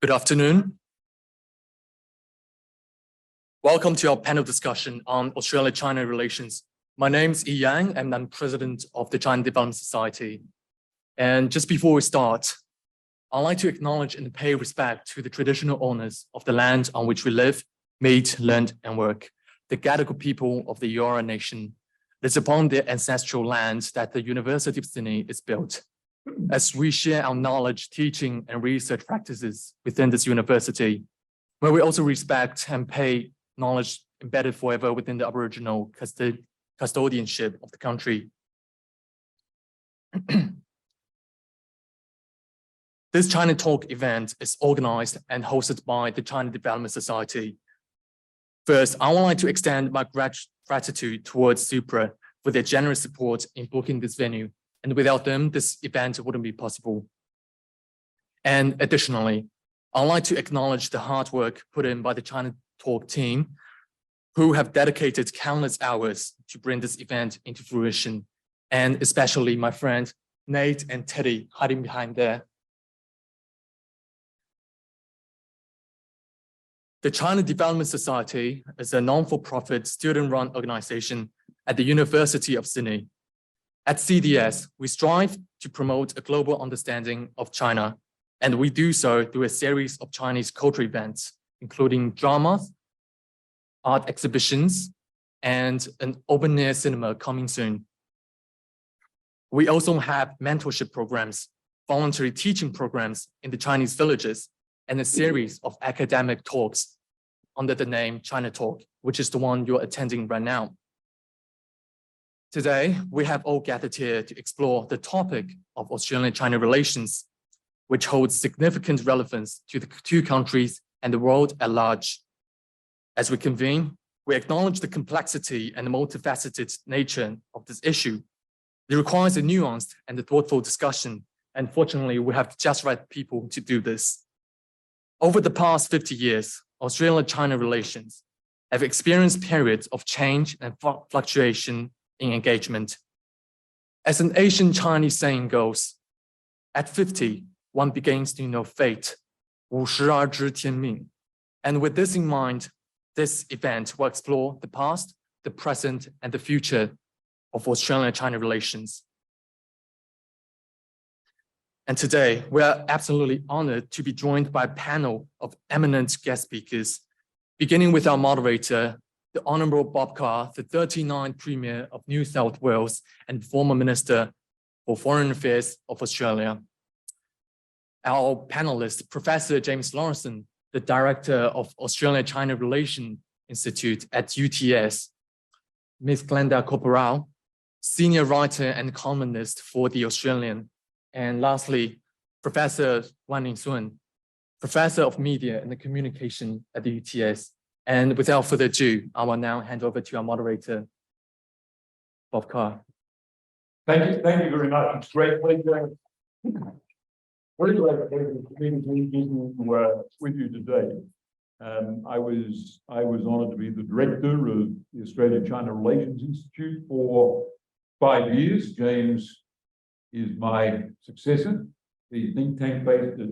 Good afternoon. Welcome to our panel discussion on Australia-China relations. My name is Yi Yang, and I'm president of the China Development Society. And just before we start, I'd like to acknowledge and pay respect to the traditional owners of the land on which we live, meet, learn, and work, the Gadigal people of the Eora Nation. It's upon their ancestral land that the University of Sydney is built. As we share our knowledge, teaching, and research practices within this university, where we also respect and pay knowledge embedded forever within the Aboriginal custodianship of the country. This ChinaTalk event is organized and hosted by the China Development Society. First, I would like to extend my gratitude towards Supra for their generous support in booking this venue. And without them, this event wouldn't be possible. And additionally, I'd like to acknowledge the hard work put in by the ChinaTalk team, who have dedicated countless hours to bring this event into fruition, and especially my friends Nate and Teddy hiding behind there. The China Development Society is a non-for-profit student-run organization at the University of Sydney. At CDS, we strive to promote a global understanding of China, and we do so through a series of Chinese cultural events, including dramas, art exhibitions, and an open-air cinema coming soon. We also have mentorship programs, voluntary teaching programs in the Chinese villages, and a series of academic talks under the name ChinaTalk, which is the one you're attending right now. Today, we have all gathered here to explore the topic of Australia-China relations, which holds significant relevance to the two countries and the world at large. As we convene, we acknowledge the complexity and the multifaceted nature of this issue. It requires a nuanced and a thoughtful discussion, and fortunately, we have just right people to do this. Over the past 50 years, Australia-China relations have experienced periods of change and fluctuation in engagement. As an ancient Chinese saying goes, at 50, one begins to know fate, 五十而知天命. And with this in mind, this event will explore the past, the present, and the future of Australia-China relations. And today, we are absolutely honored to be joined by a panel of eminent guest speakers, beginning with our moderator, the Honourable Bob Carr, the 39th Premier of New South Wales and former Minister for Foreign Affairs of Australia. Our panelist, Professor James Laurenceson, the Director of Australia-China Relations Institute at UTS, Ms Glenda Korporral, Senior Writer and Columnist for The Australian, and lastly, Professor Wanning Sun, Professor of Media and Communication at the UTS. And without further ado, I will now hand over to our moderator, Bob Carr. Thank you very much. It's great pleasure. Very great pleasure for me to be with you today. I was honoured to be the director of the Australia-China Relations Institute for 5 years. James is my successor, the think tank based at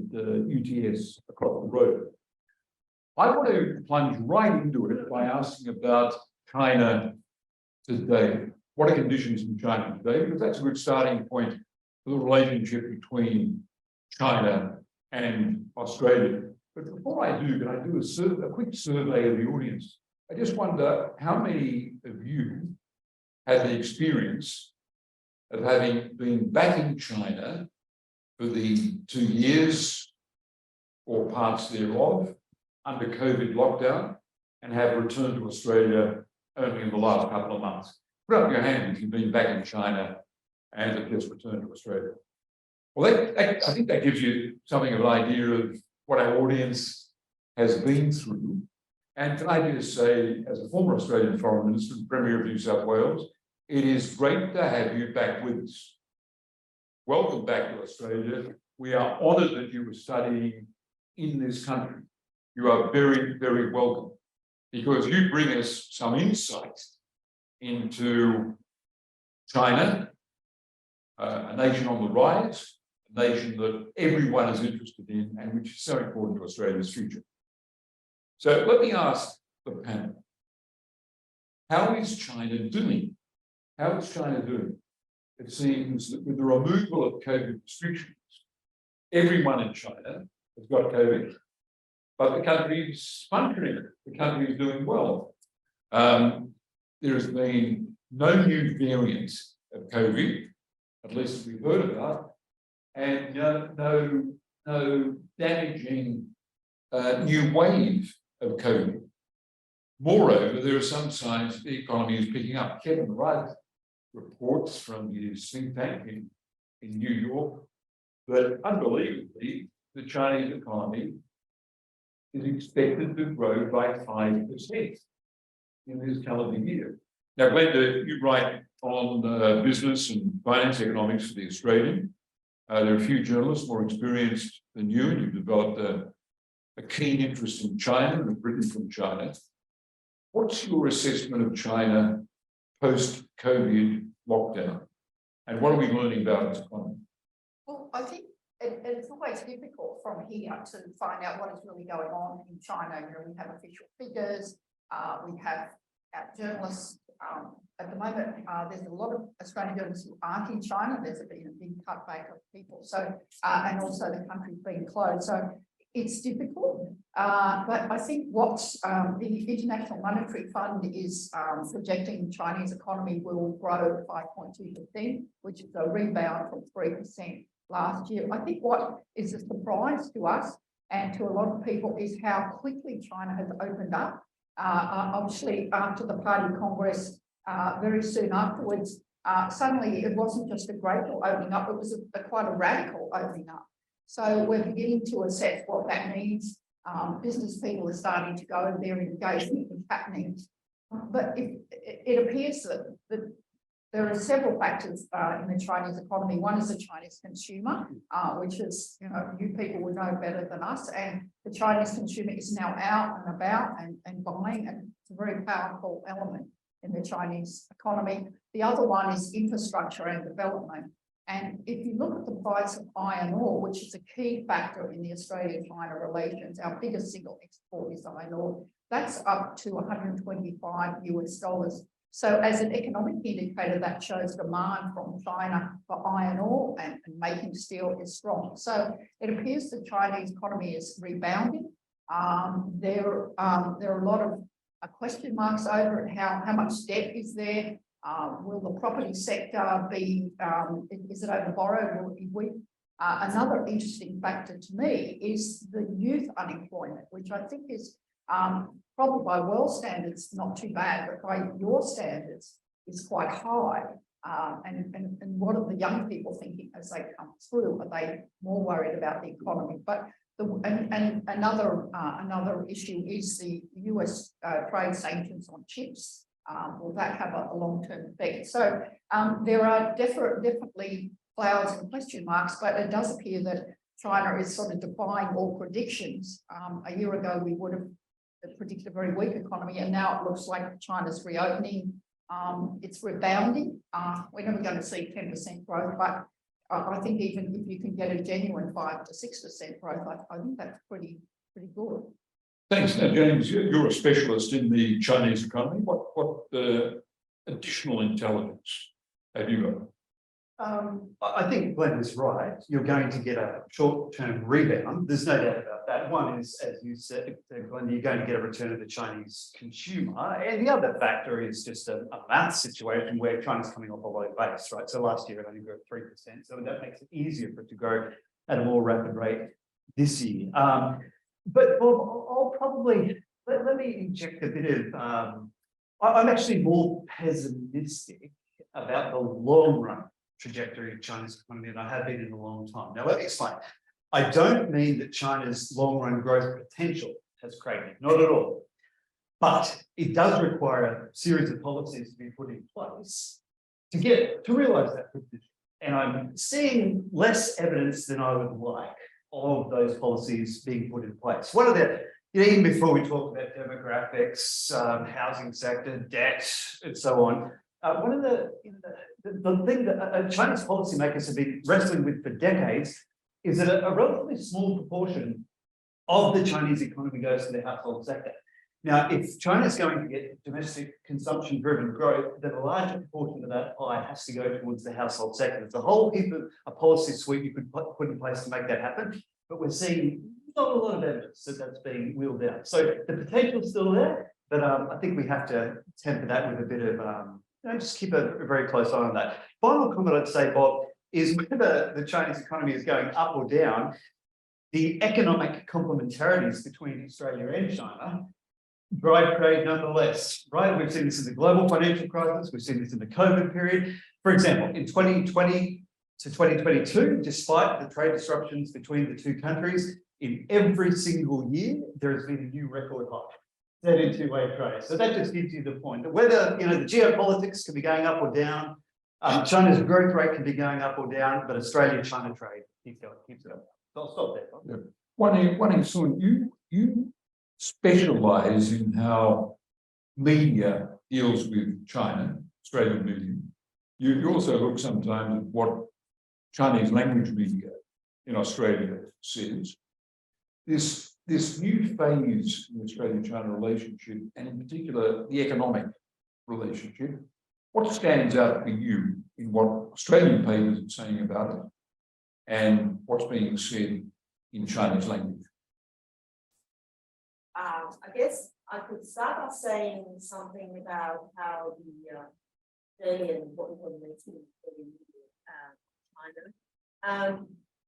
UTS across the road. I want to plunge right into it by asking about China today. What are conditions in China today? Because that's a good starting point for the relationship between China and Australia. But before I do, can I do a quick survey of the audience? I just wonder how many of you had the experience of having been back in China for the 2 years or parts thereof under COVID lockdown and have returned to Australia only in the last couple of months. Put up your hand if you've been back in China and have just returned to Australia. Well, I think that gives you something of an idea of what our audience has been through. And can I just say, as a former Australian Foreign Minister and Premier of New South Wales, it is great to have you back with us. Welcome back to Australia. We are honoured that you were studying in this country. You are very, very welcome because you bring us some insight into China, a nation on the rise, a nation that everyone is interested in and which is so important to Australia's future. So let me ask the panel, how is China doing? How is China doing? It seems that with the removal of COVID restrictions, everyone in China has got COVID, but the country is functioning, the country is doing well. There has been no new variants of COVID, at least we've heard about, and no damaging new wave of COVID. Moreover, there are some signs the economy is picking up. Kevin Rudd reports from his think tank in New York that unbelievably, the Chinese economy is expected to grow by 5% in this calendar year. Now, Glenda, you write on business and finance economics for The Australian. There are a few journalists more experienced than you, and you've developed a keen interest in China and have written from China. What's your assessment of China post-COVID lockdown? And what are we learning about its economy? Well, I think it's always difficult from here to find out what is really going on in China. You know, we have official figures, we have journalists. At the moment, there's a lot of Australian journalists who aren't in China. There's been a big cutback of people. So, and also the country's been closed. So it's difficult. But I think what the International Monetary Fund is projecting Chinese economy will grow 5.2%, which is a rebound from 3% last year. I think what is a surprise to us and to a lot of people is how quickly China has opened up. Obviously, after the Party Congress, very soon afterwards, suddenly it wasn't just a gradual opening up, it was quite a radical opening up. So we're beginning to assess what that means. Business people are starting to go and they're engaged in what's happening. But it appears that there are several factors in the Chinese economy. One is the Chinese consumer, which is, you know, you people would know better than us. And the Chinese consumer is now out and about and buying, and it's a very powerful element in the Chinese economy. The other one is infrastructure and development. And if you look at the price of iron ore, which is a key factor in the Australia-China relations, our biggest single export is iron ore, that's up to $125. So as an economic indicator, that shows demand from China for iron ore and making steel is strong. So it appears the Chinese economy is rebounding. There are a lot of question marks over it. How much debt is there? Will the property sector be, is it overborrowed? Will it be weak? Another interesting factor to me is the youth unemployment, which I think is probably by world standards not too bad, but by your standards is quite high. And what are the young people thinking as they come through? Are they more worried about the economy? But another issue is the US trade sanctions on chips. Will that have a long-term effect? So there are definitely clouds and question marks, but it does appear that China is sort of defying all predictions. A year ago, we would have predicted a very weak economy, and now it looks like China's reopening. It's rebounding. We're never going to see 10% growth, but I think even if you can get a genuine 5 to 6% growth, I think that's pretty good. Thanks. Now, James, you're a specialist in the Chinese economy. What additional intelligence have you got? I think Glenda's right. You're going to get a short-term rebound. There's no doubt about that. One is, as you said, Glenda, you're going to get a return of the Chinese consumer. And the other factor is just a math situation where China's coming off a low base, right? So last year it only grew at 3%. So that makes it easier for it to grow at a more rapid rate this year. But Bob, I'll probably, let me inject a bit of, I'm actually more pessimistic about the long run trajectory of China's economy than I have been in a long time. Now, let me explain. I don't mean that China's long run growth potential has cratered, not at all. But it does require a series of policies to be put in place to realize that potential. And I'm seeing less evidence than I would like of those policies being put in place. One of the, even before we talk about demographics, housing sector, debt, and so on, one of the thing that Chinese policymakers have been wrestling with for decades is that a relatively small proportion of the Chinese economy goes to the household sector. Now, if China is going to get domestic consumption-driven growth, then a larger proportion of that pie has to go towards the household sector. There's a whole heap of a policy suite you could put in place to make that happen, but we're seeing not a lot of evidence that that's being wheeled out. So the potential's still there, but I think we have to temper that with a bit of, just keep a very close eye on that. Final comment I'd say, Bob, is whether the Chinese economy is going up or down, the economic complementarities between Australia and China drive trade nonetheless, right? We've seen this in the global financial crisis. We've seen this in the COVID period. For example, in 2020 to 2022, despite the trade disruptions between the two countries, in every single year, there has been a new record high set in two-way trade. So that just gives you the point that whether, the geopolitics can be going up or down, China's growth rate can be going up or down, but Australia-China trade keeps it up. So I'll stop there. Yeah. Wanning Sun, you specialize in how media deals with China, Australian media. You also look sometimes at what Chinese language media in Australia says. This new phase in the Australia-China relationship, and in particular the economic relationship, what stands out for you in what Australian papers are saying about it and what's being said in Chinese language? I guess I could start by saying something about how the Australian, what we call the mainstream China.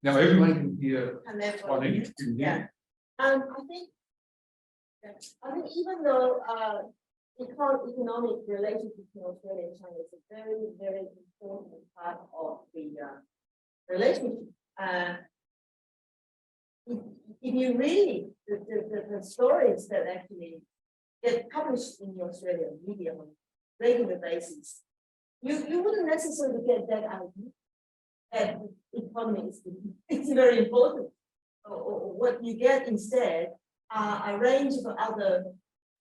Now everyone can hear. And then Wanning can hear. yeah. I think even though economic relationship between Australia and China is a very, very important part of the relationship. If you read the stories that actually get published in the Australian media on a regular basis, you wouldn't necessarily get that idea that economy is very important. Or what you get instead are a range of other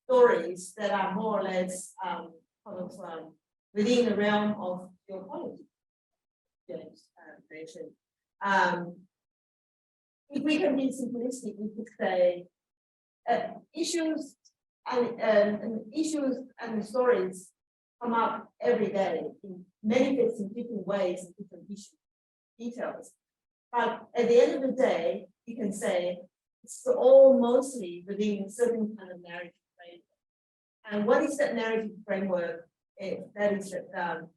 stories that are more or less within the realm of geopolitics. James mentioned. If we can be simplistic, we could say issues and stories come up every day in manifest in different ways and different details. But at the end of the day, you can say it's all mostly within a certain kind of narrative framework. And what is that narrative framework? That is that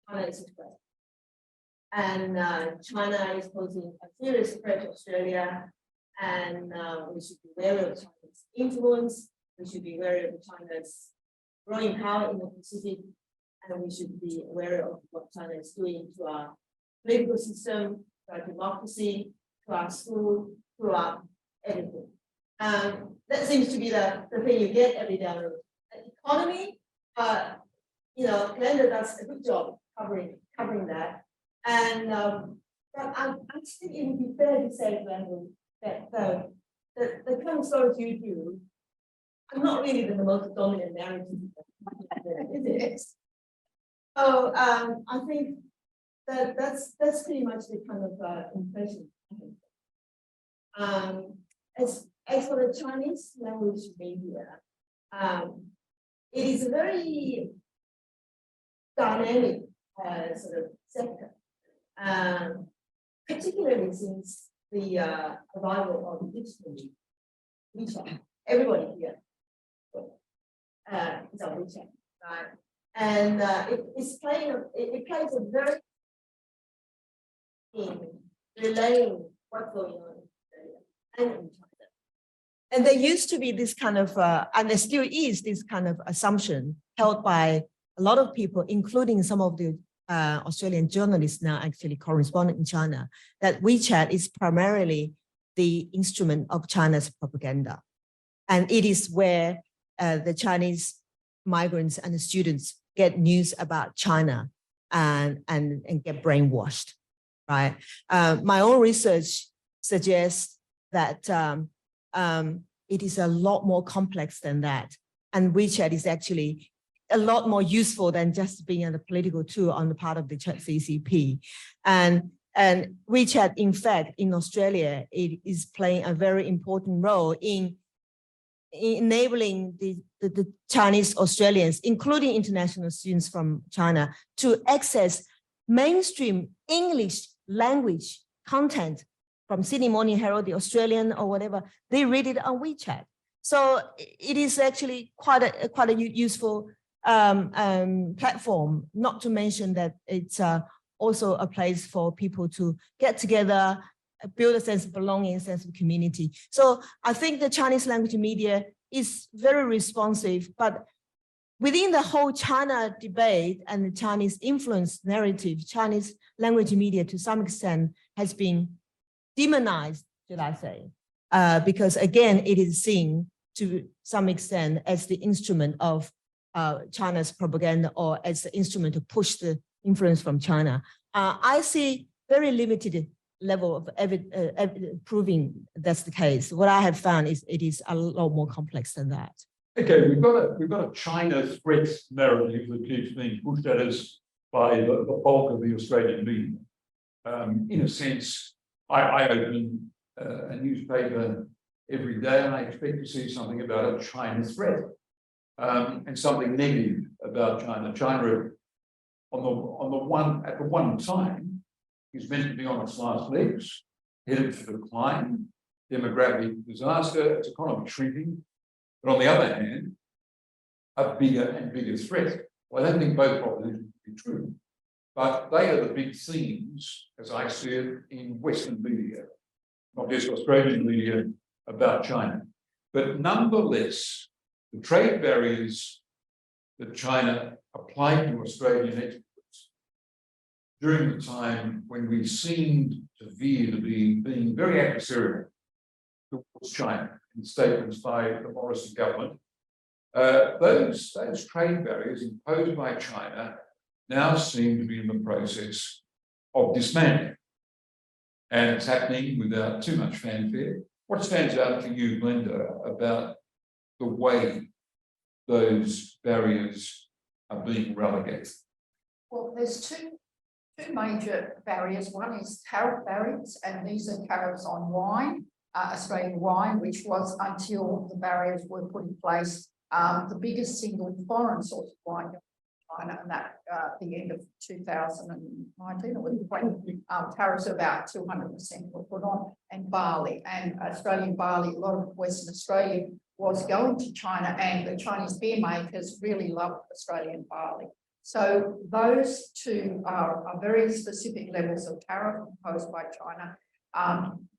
China is a threat. And China is posing a serious threat to Australia, and we should be wary of China's influence. We should be wary of China's growing power in the Pacific, and we should be aware of what China is doing to our political system, to our democracy, to our school, to our everything. That seems to be the thing you get every day. The economy, Glenda does a good job covering that. And but I think it would be fair to say, Glenda, that the kind of stories you do are not really the most dominant narrative. So I think that's pretty much the kind of impression. As for the Chinese language media, it is a very dynamic sort of sector. Particularly since the arrival of digital WeChat. Everybody here is on WeChat, right? And it plays a very in relaying what's going on in Australia and in China. And there used to be this kind of, and there still is this kind of assumption held by a lot of people, including some of the Australian journalists now actually corresponding in China, that WeChat is primarily the instrument of China's propaganda. And it is where the Chinese migrants and the students get news about China and get brainwashed, right? My own research suggests that it is a lot more complex than that. And WeChat is actually a lot more useful than just being a political tool on the part of the CCP. And WeChat, in fact, in Australia, it is playing a very important role in enabling the Chinese Australians, including international students from China, to access mainstream English language content from Sydney Morning Herald, the Australian or whatever. They read it on WeChat. So it is actually quite a useful platform, not to mention that it's also a place for people to get together, build a sense of belonging, a sense of community. So I think the Chinese language media is very responsive, but within the whole China debate and the Chinese influence narrative, Chinese language media to some extent has been demonized, should I say, because again, it is seen to some extent as the instrument of China's propaganda or as the instrument to push the influence from China. I see very limited level of proving that's the case. What I have found is it is a lot more complex than that. Okay, we've got a China threat narrative that keeps being pushed at us by the bulk of the Australian media. In a sense, I open a newspaper every day and I expect to see something about a China threat and something negative about China. China, at the one time, is meant to be on its last legs, headed for decline, demographic disaster, its economy shrinking. But on the other hand, a bigger and bigger threat. Well, I don't think both propositions would be true, but they are the big themes, as I see it, in Western media, not just Australian media, about China. But nonetheless, the trade barriers that China applied to Australian exports during the time when we seemed to veer to being very adversarial towards China in statements by the Morrison government, those trade barriers imposed by China now seem to be in the process of dismantling. And it's happening without too much fanfare. What stands out for you, Glenda, about the way those barriers are being relegated? Well, there's two major barriers. One is tariff barriers, and these are tariffs on wine, Australian wine, which was, until the barriers were put in place, the biggest single foreign source of wine in China, and that the end of 2019 or 2020, tariffs of about 200% were put on, and barley, and Australian barley, a lot of Western Australia was going to China, and the Chinese beer makers really loved Australian barley. So those two are very specific levels of tariff imposed by China.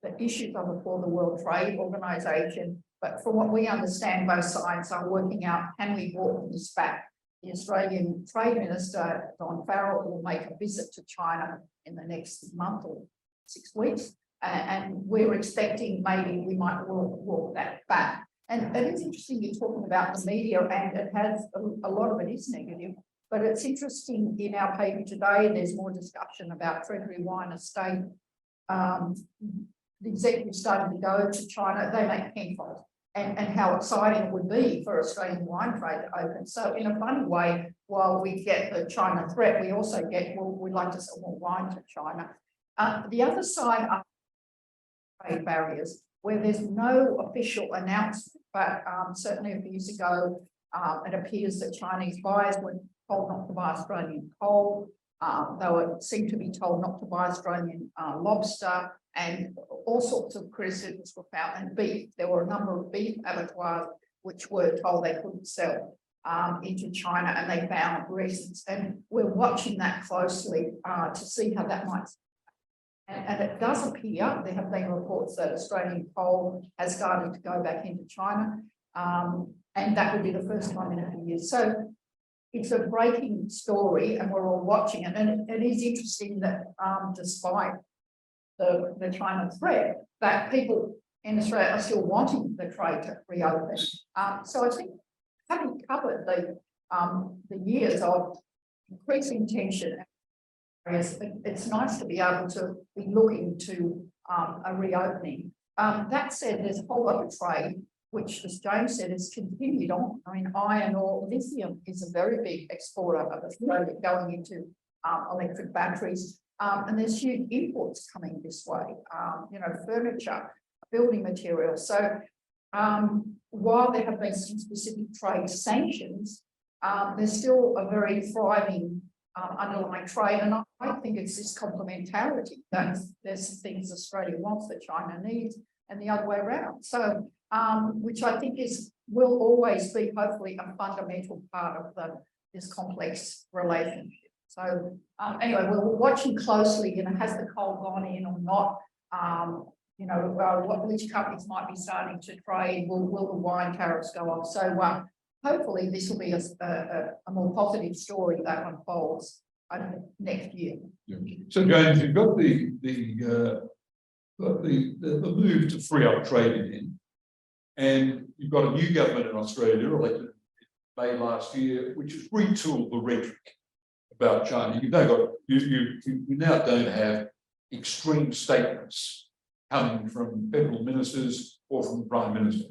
The issues are before the World Trade Organization, but from what we understand, both sides are working out, can we walk this back? The Australian Trade Minister, Don Farrell, will make a visit to China in the next month or 6 weeks, and we're expecting maybe we might walk that back. And it's interesting you're talking about the media, and it has a lot of it is negative. But it's interesting, in our paper today, there's more discussion about Treasury Wine Estate. The executives starting to go to China, they make tenfold, and how exciting it would be for Australian wine trade to open. So in a funny way, while we get the China threat, we also get, well, we'd like to sell more wine to China. The other side are trade barriers, where there's no official announcement, but certainly a few years ago, it appears that Chinese buyers were told not to buy Australian coal. They seemed to be told not to buy Australian lobster, and all sorts of criticisms were found. And beef, there were a number of beef abattoirs which were told they couldn't sell into China, and they found reasons. And we're watching that closely to see how that might. And it does appear there have been reports that Australian coal has started to go back into China, and that would be the first time in a few years. So it's a breaking story, and we're all watching it. And it is interesting that despite the China threat, that people in Australia are still wanting the trade to reopen. So I think, having covered the years of increasing tension, it's nice to be able to be looking to a reopening. That said, there's a whole lot of trade which, as James said, has continued on. I mean, iron ore, lithium is a very big exporter of Australia going into electric batteries. And there's huge imports coming this way, furniture, building materials. So while there have been some specific trade sanctions, there's still a very thriving underlying trade. And I think it's this complementarity that there's things Australia wants that China needs and the other way around. So, which I think will always be hopefully a fundamental part of this complex relationship. So anyway, we're watching closely, has the coal gone in or not? Which companies might be starting to trade, will the wine tariffs go off? So hopefully this will be a more positive story that unfolds next year. Yeah. So James, you've got the move to free up trade again, and you've got a new government in Australia elected in May last year, which has retooled the rhetoric about China. You now don't have extreme statements coming from federal ministers or from the Prime Minister.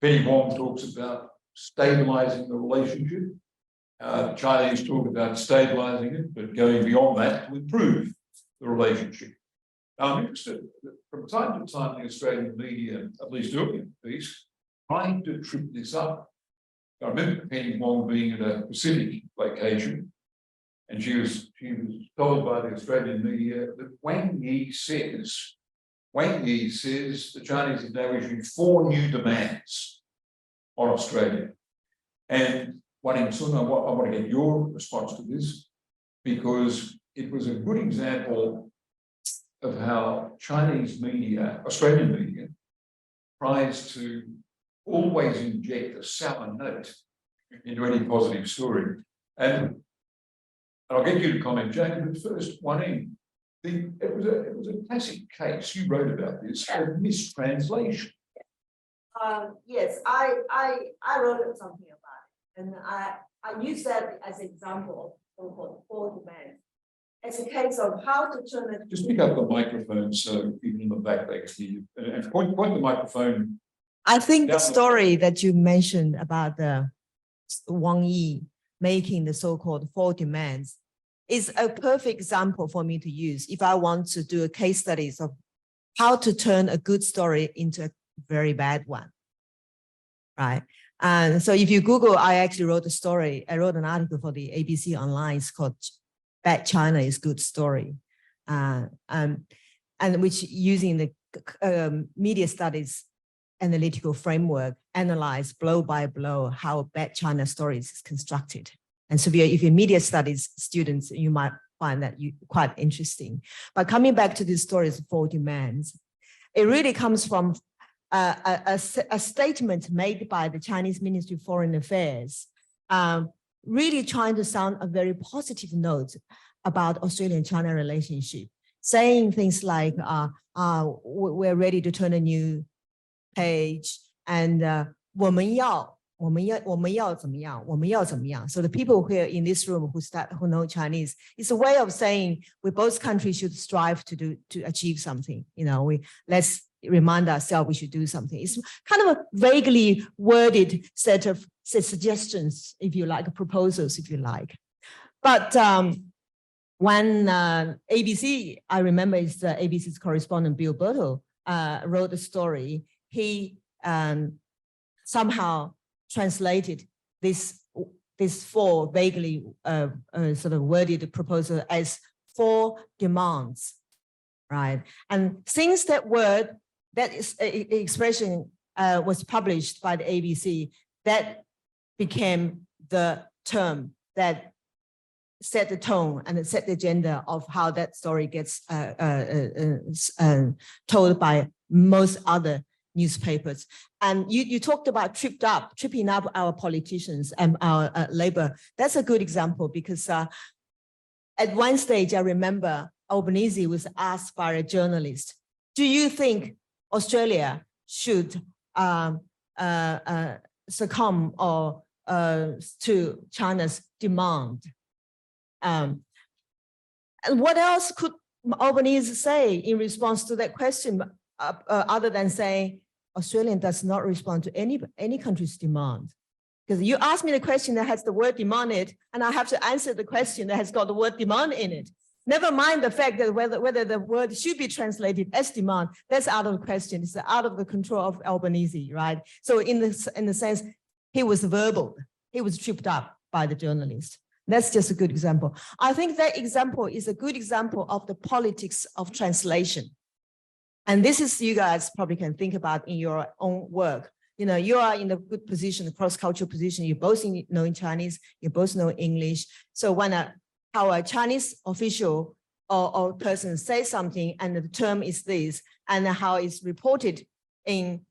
Penny Wong talks about stabilising the relationship. Chinese talk about stabilising it, but going beyond that to improve the relationship. Now, I'm interested, from time to time, the Australian media, at least early in the piece, trying to trip this up. I remember Penny Wong being at a Pacific location, and she was told by the Australian media that Wang Yi says the Chinese have now issued 4 new demands on Australia. And Wanning Sun, I want to get your response to this, because it was a good example of how Chinese media, Australian media, tries to always inject a sour note into any positive story. And I'll get you to comment, James, but first, Wanning, it was a classic case, you wrote about this, of mistranslation. Yes, I wrote something about it, and I use that as an example of 4 demands. It's a case of how to turn it. Just pick up the microphone so people in the back they can hear you, and point the microphone. I think the story that you mentioned about the Wang Yi making the so-called 4 demands is a perfect example for me to use if I want to do a case studies of how to turn a good story into a very bad one, right? And so if you Google, I actually wrote a story. I wrote an article for the ABC Online. It's called "Bad China is Good Story," and which using the media studies analytical framework, analyze blow by blow how bad China stories is constructed. And so if you're media studies students, you might find that quite interesting. But coming back to these stories, 4 demands, it really comes from a statement made by the Chinese Ministry of Foreign Affairs, really trying to sound a very positive note about Australia-China relationship, saying things like, we're ready to turn a new page, and 我们要怎么样. So the people here in this room who know Chinese, it's a way of saying we both countries should strive to achieve something. Let's remind ourselves we should do something. It's kind of a vaguely worded set of suggestions, if you like, proposals, if you like. But when ABC, I remember it's ABC's correspondent Bill Bertle wrote the story, he somehow translated this 4 vaguely sort of worded proposal as 4 demands, right? And since that expression was published by the ABC, that became the term that set the tone and set the agenda of how that story gets told by most other newspapers. And you talked about tripping up our politicians and our labor. That's a good example, because at one stage, I remember Albanese was asked by a journalist, do you think Australia should succumb or to China's demand? And what else could Albanese say in response to that question, other than saying, Australia does not respond to any country's demand. Because you ask me the question that has the word demand in it, and I have to answer the question that has got the word demand in it. Never mind the fact that whether the word should be translated as demand, that's out of the question. It's out of the control of Albanese, right? So in the sense, he was verbal. He was tripped up by the journalist. That's just a good example. I think that example is a good example of the politics of translation. And this is, you guys probably can think about in your own work. You know, you are in a good position, a cross-cultural position. You both know in Chinese, you both know English. So when how a Chinese official or person says something and the term is this, and how it's reported in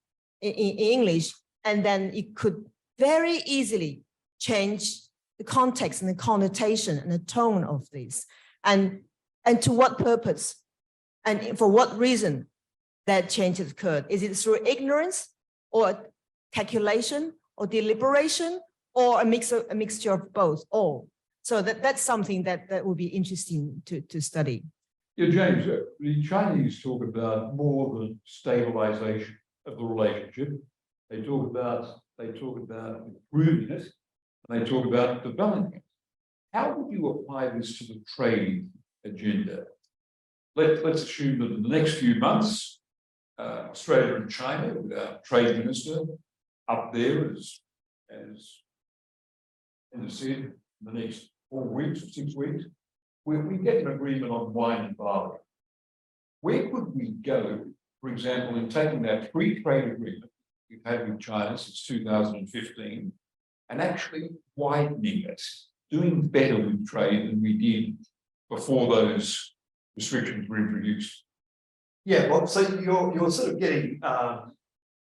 English, and then it could very easily change the context and the connotation and the tone of this, and to what purpose, and for what reason that change has occurred. Is it through ignorance, or calculation, or deliberation, or a mixture of both, all? So that's something that would be interesting to study. Yeah, James, the Chinese talk about more than stabilization of the relationship. They talk about improving it, and they talk about developing it. How would you apply this to the trade agenda? Let's assume that in the next few months, Australia and China, with our trade minister up there as said, in the next 4 weeks or 6 weeks, we get an agreement on wine and barley. Where could we go, for example, in taking that free trade agreement we've had with China since 2015 and actually widening it, doing better with trade than we did before those restrictions were introduced? Yeah, well, so you're sort of getting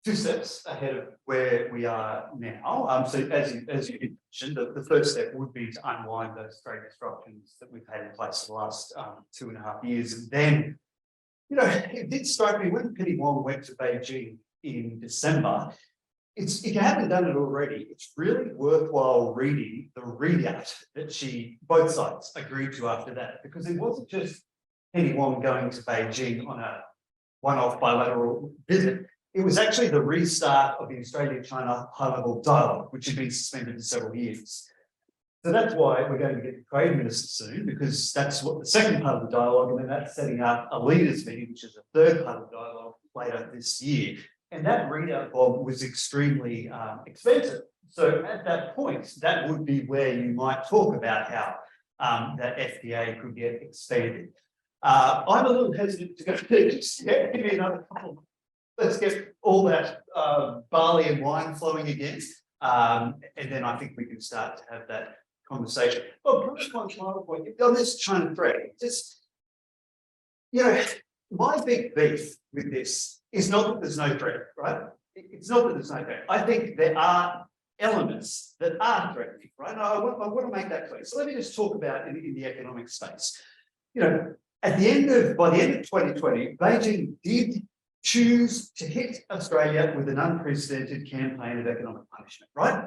2 steps ahead of where we are now. So as you mentioned, the first step would be to unwind those trade disruptions that we've had in place for the last 2.5 years. And then, you know, it did strike me when Penny Wong went to Beijing in December, if you haven't done it already, it's really worthwhile reading the readout that both sides agreed to after that, because it wasn't just Penny Wong going to Beijing on a one-off bilateral visit. It was actually the restart of the Australia-China high-level dialogue, which had been suspended for several years. So that's why we're going to get the trade minister soon, because that's what the second part of the dialogue, and then that's setting up a leaders meeting, which is the third part of the dialogue later this year. And that readout, Bob, was extremely expensive. So at that point, that would be where you might talk about how that FTA could get expanded. I'm a little hesitant to go there just yet. Give me another couple. Let's get all that barley and wine flowing again. And then I think we can start to have that conversation. Well, perhaps one final point on this China threat. Just, you know, my big beef with this is not that there's no threat, right? It's not that there's no threat. I think there are elements that are threatening, right? And I want to make that clear. So let me just talk about in the economic space. You know, by the end of 2020, Beijing did choose to hit Australia with an unprecedented campaign of economic punishment, right?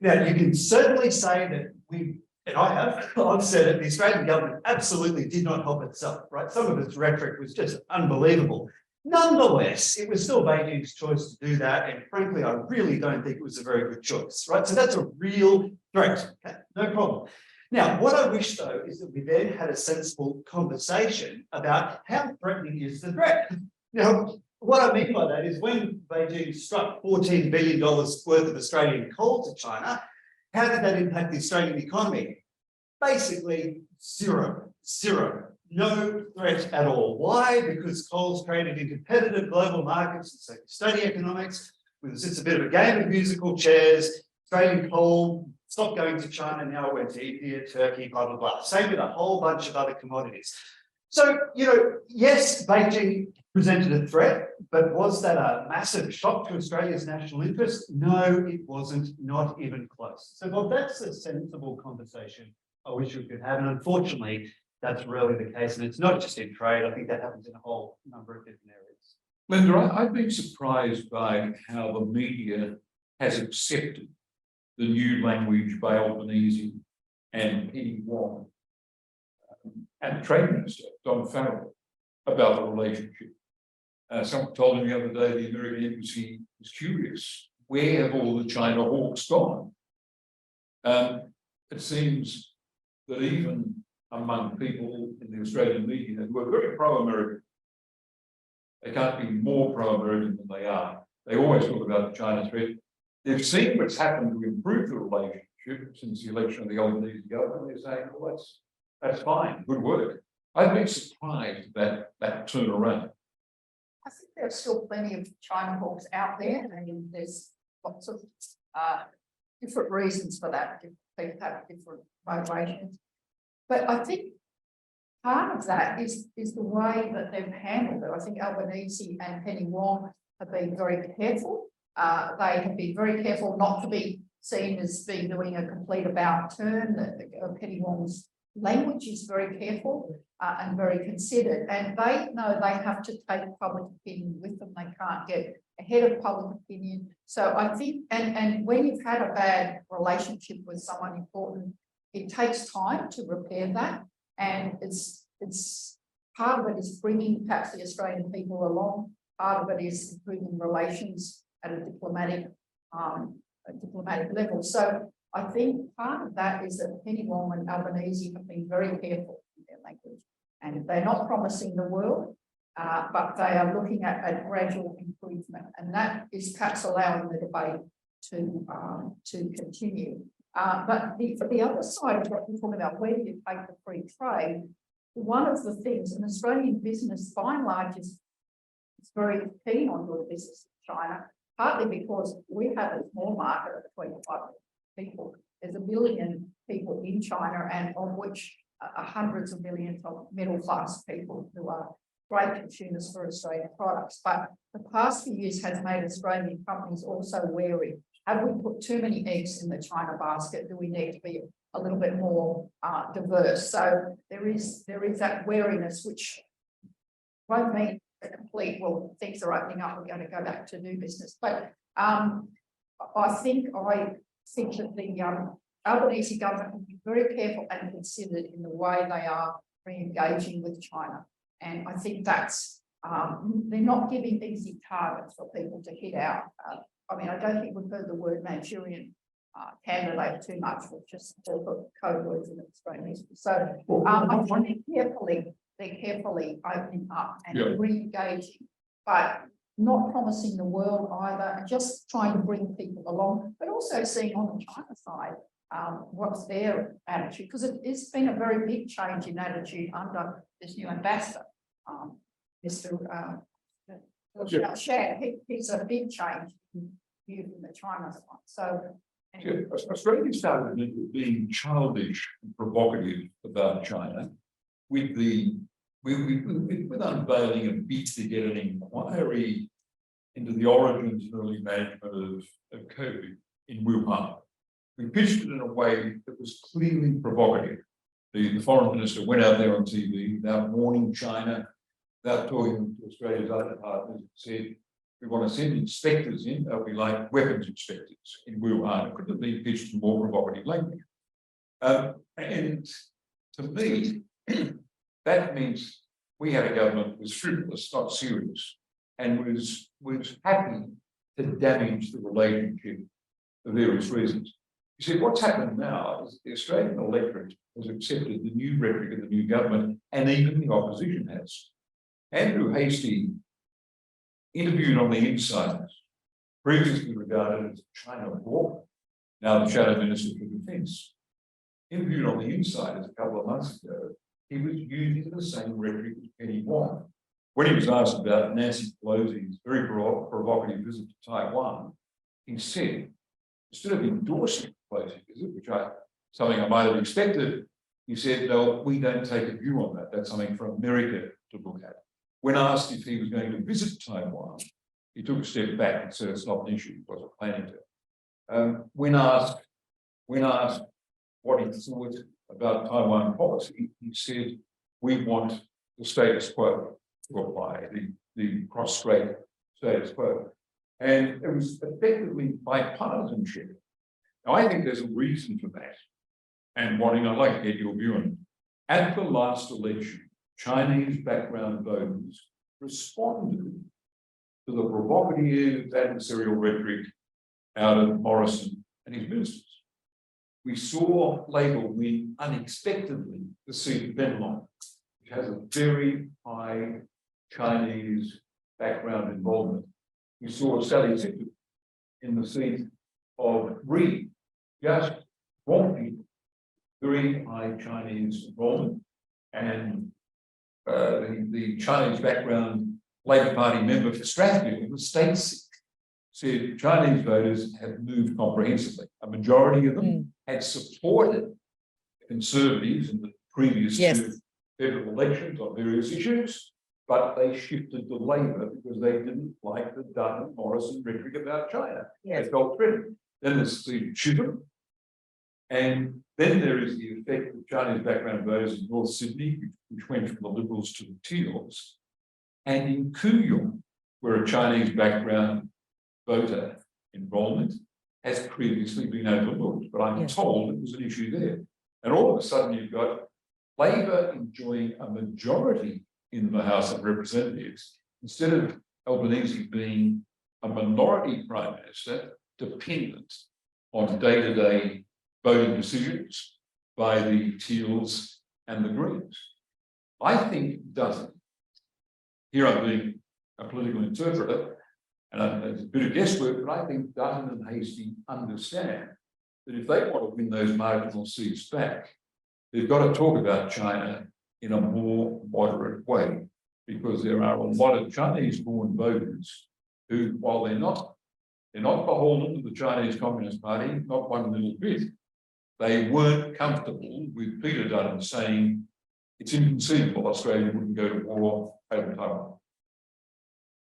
Now, you can certainly say that I've said it, the Australian government absolutely did not help itself, right? Some of its rhetoric was just unbelievable. Nonetheless, it was still Beijing's choice to do that, and frankly, I really don't think it was a very good choice, right? So that's a real threat, okay? No problem. Now, what I wish, though, is that we then had a sensible conversation about how threatening is the threat. Now, what I mean by that is when Beijing struck $14 billion worth of Australian coal to China, how did that impact the Australian economy? Basically, zero. No threat at all. Why? Because coal's traded in competitive global markets. And so you study economics, it's a bit of a game of musical chairs. Australian coal stopped going to China, now it went to India, Turkey, blah, blah, blah. Same with a whole bunch of other commodities. So, you know, yes, Beijing presented a threat, but was that a massive shock to Australia's national interest? No, it wasn't, not even close. So, well, that's a sensible conversation I wish we could have. And unfortunately, that's really the case. And it's not just in trade. I think that happens in a whole number of different areas. Glenda, I've been surprised by how the media has accepted the new language by Albanese and Penny Wong and the Trade Minister, Don Farrell, about the relationship. Someone told me the other day the American embassy was curious. Where have all the China hawks gone? It seems that even among people in the Australian media who are very pro-American, they can't be more pro-American than they are. They always talk about the China threat. They've seen what's happened to improve the relationship since the election of the Albanese government. They're saying, well, that's fine, good work. I've been surprised at that turnaround. I think there's still plenty of China hawks out there, and there's lots of different reasons for that. People have different motivations. But I think part of that is the way that they've handled it. I think Albanese and Penny Wong have been very careful. They have been very careful not to be seen as being doing a complete about turn. Penny Wong's language is very careful and very considered, and they know they have to take public opinion with them. They can't get ahead of public opinion. So I think, and when you've had a bad relationship with someone important, it takes time to repair that, and it's part of it is bringing perhaps the Australian people along. Part of it is improving relations at a diplomatic level. So I think part of that is that Penny Wong and Albanese have been very careful in their language, and they're not promising the world, but they are looking at a gradual improvement, and that is perhaps allowing the debate to continue. But the other side of what we're talking about, where do you take the free trade? One of the things, an Australian business by and large is very keen on doing business in China, partly because we have a small market of 25 people. There's 1 billion people in China, and of which hundreds of millions of middle class people who are great consumers for Australian products. But the past few years has made Australian companies also wary. Have we put too many eggs in the China basket? Do we need to be a little bit more diverse? So there is that wariness, which won't mean a complete, well, things are opening up, we're going to go back to new business. But I think that the Albanese government will be very careful and considered in the way they are re-engaging with China. And I think that's, they're not giving easy targets for people to hit out. I mean, I don't think we've heard the word Manchurian candidate too much, which is all code words in Australian history. So I think they're carefully opening up and re-engaging, but not promising the world either, and just trying to bring people along, but also seeing on the China side what's their attitude, because it's been a very big change in attitude under this new ambassador, Mr. Shan. He's a big change in view from the China side. So anyway. Australia started being childish and provocative about China with unveiling a bid to get an inquiry into the origins and early management of COVID in Wuhan. We pitched it in a way that was clearly provocative. The foreign minister went out there on TV without warning China, without talking to Australia's other partners, and said, we want to send inspectors in, they'll be like weapons inspectors in Wuhan. It couldn't have been pitched in more provocative language. And to me, that means we had a government that was frivolous, not serious, and was happy to damage the relationship for various reasons. You see, what's happened now is the Australian electorate has accepted the new rhetoric of the new government, and even the opposition has. Andrew Hastie, interviewed on the Insiders, previously regarded as China hawk, now the Shadow Minister for Defence, interviewed on the Insiders a couple of months ago, he was using the same rhetoric as Penny Wong. When he was asked about Nancy Pelosi's very provocative visit to Taiwan, he said, instead of endorsing Pelosi's visit, which something I might have expected, he said, no, we don't take a view on that. That's something for America to look at. When asked if he was going to visit Taiwan, he took a step back and said it's not an issue, he wasn't planning to. When asked what he thought about Taiwan policy, he said, we want the status quo to apply, the cross-strait status quo. And it was effectively bipartisanship. Now, I think there's a reason for that. And Wanning, I'd like to get your view on it. At the last election, Chinese background voters responded to the provocative adversarial rhetoric out of Morrison and his ministers. We saw Labor win unexpectedly the seat of Benelong, which has a very high Chinese background involvement. We saw Sally Situ in the seat of Reed, just wanting very high Chinese involvement, and the Chinese background Labor Party member for Strathfield, the state seat, said Chinese voters have moved comprehensively. A majority of them had supported Conservatives in the previous two federal elections on various issues, but they shifted to Labor because they didn't like the Dutton Morrison rhetoric about China. They felt threatened. Then there's the Chisholm, and then there is the effect of Chinese background voters in North Sydney, which went from the Liberals to the Teals, and in Kooyong, where a Chinese background voter enrollment has previously been overlooked, but I'm told it was an issue there. And all of a sudden you've got Labor enjoying a majority in the House of Representatives, instead of Albanese being a minority Prime Minister dependent on day-to-day voting decisions by the Teals and the Greens. I think it doesn't. Here I'm being a political interpreter, and it's a bit of guesswork, but I think Dutton and Hastie understand that if they want to win those marginal seats back, they've got to talk about China in a more moderate way, because there are a lot of Chinese-born voters who, while they're not beholden to the Chinese Communist Party, not one little bit, they weren't comfortable with Peter Dutton saying it's inconceivable Australia wouldn't go to war over Taiwan.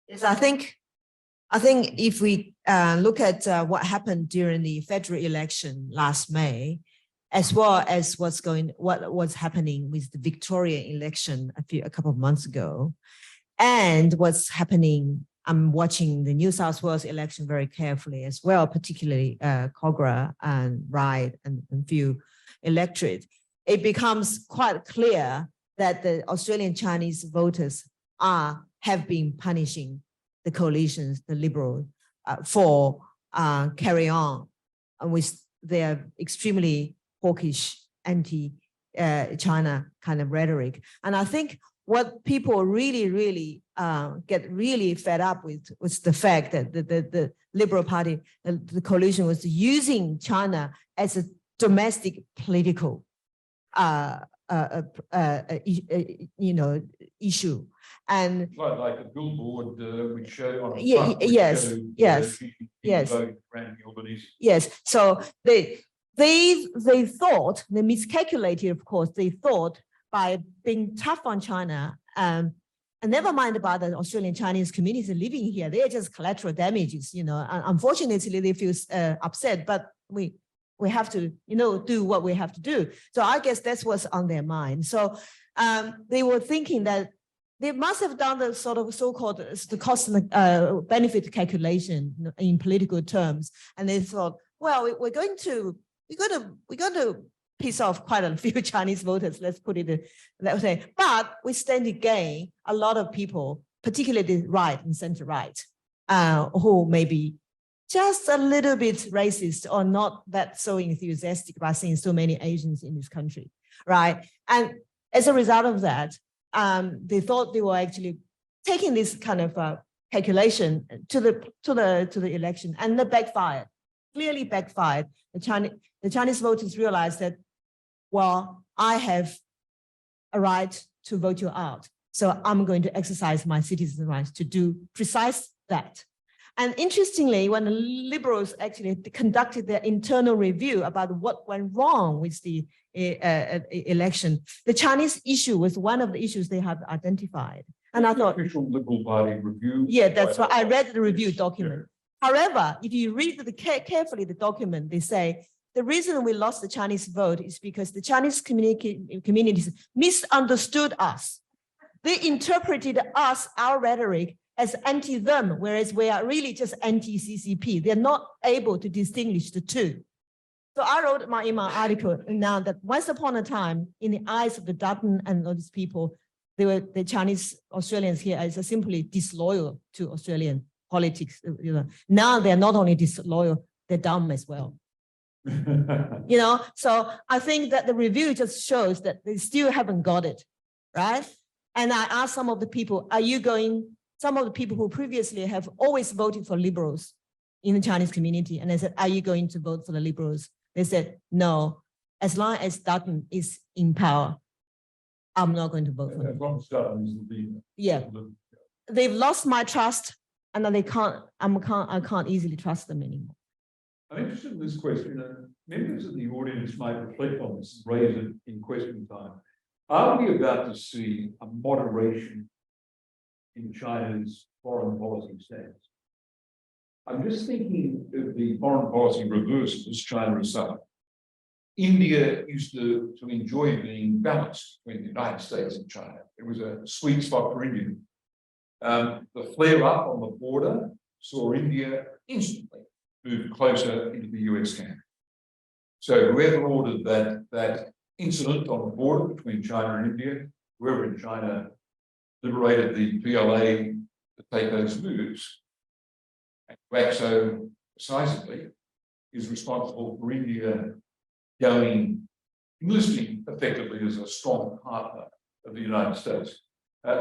Yes, I think if we look at what happened during the federal election last May, as well as what was happening with the Victoria election a couple of months ago, and what's happening, I'm watching the New South Wales election very carefully as well, particularly Kogarah and Ryde and few electorate. It becomes quite clear that the Australian Chinese voters have been punishing the coalitions, the Liberals, for carry on with their extremely hawkish anti-China kind of rhetoric. And I think what people really get really fed up with was the fact that the Liberal Party, the coalition, was using China as a domestic political issue. And like a billboard which showed on the front, front, which yes. So they thought, they miscalculated, of course, they thought by being tough on China, and never mind about the Australian Chinese community living here, they're just collateral damages, unfortunately they feel upset, but we have to, do what we have to do. So I guess that's what's on their mind. So they were thinking that they must have done the sort of so-called the cost and benefit calculation in political terms, and they thought, well, we're going to piss off quite a few Chinese voters. Let's put it that way. But we stand to gain a lot of people, particularly the right and center right, who may be just a little bit racist or not that so enthusiastic about seeing so many Asians in this country, right? And as a result of that, they thought they were actually taking this kind of calculation to the election, and it backfired. Clearly backfired. The Chinese voters realized that, well, I have a right to vote you out, so I'm going to exercise my citizen rights to do precise that. And interestingly, when the Liberals actually conducted their internal review about what went wrong with the election, the Chinese issue was one of the issues they have identified. And I thought, official Liberal Party review. Yeah, that's right. I read the review document. However, if you read carefully the document, they say the reason we lost the Chinese vote is because the Chinese communities misunderstood us. They interpreted us, our rhetoric, as anti-them, whereas we are really just anti-CCP. They're not able to distinguish the two. So I wrote in my article now that once upon a time, in the eyes of the Dutton and all these people, they were the Chinese Australians here as simply disloyal to Australian politics. Now they're not only disloyal, they're dumb as well. So I think that the review just shows that they still haven't got it, right? And I asked some of the people, some of the people who previously have always voted for liberals in the Chinese community, and I said, are you going to vote for the liberals? They said, no, as long as Dutton is in power, I'm not going to vote for him. Yeah, they've lost my trust, and I can't easily trust them anymore. I'm interested in this question, and members of the audience might reflect on this and raise it in question time. Are we about to see a moderation in China's foreign policy stance? I'm just thinking of the foreign policy reversals China has suffered. India used to enjoy being balanced between the United States and China. It was a sweet spot for India. The flare up on the border saw India instantly move closer into the US camp. So whoever ordered that incident on the border between China and India, whoever in China liberated the PLA to take those moves, and to act so decisively, is responsible for India enlisting effectively as a strong partner of the United States.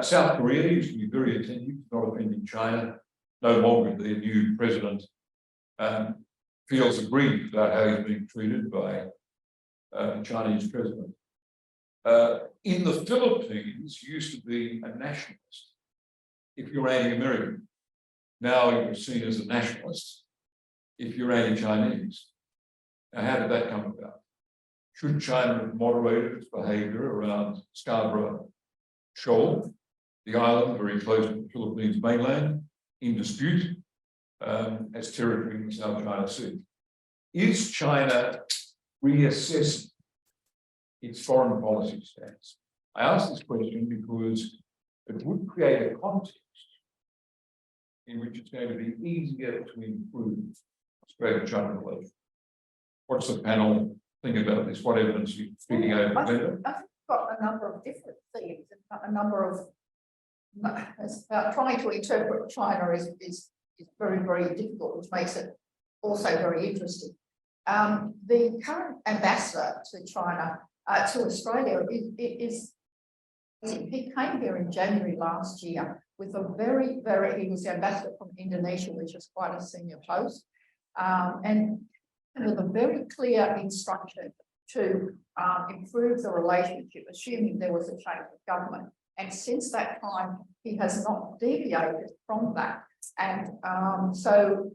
South Korea used to be very attentive, not offending China. No longer their new president feels aggrieved about how he's being treated by the Chinese president. In the Philippines, you used to be a nationalist if you're anti-American. Now you're seen as a nationalist if you're anti-Chinese. Now, how did that come about? Should China have moderated its behavior around Scarborough Shoal, the island very close to the Philippines mainland, in dispute as territory in the South China Sea? Is China reassessing its foreign policy stance? I ask this question because it would create a context in which it's going to be easier to improve Australia-China relations. What's the panel think about this? What evidence are you speaking over? I think we've got a number of different themes, a number of trying to interpret China is very, very difficult, which makes it also very interesting. The current ambassador to China, to Australia, he came here in January last year with a he was the ambassador from Indonesia, which is quite a senior post, and with a very clear instruction to improve the relationship, assuming there was a change of government. And since that time, he has not deviated from that. And so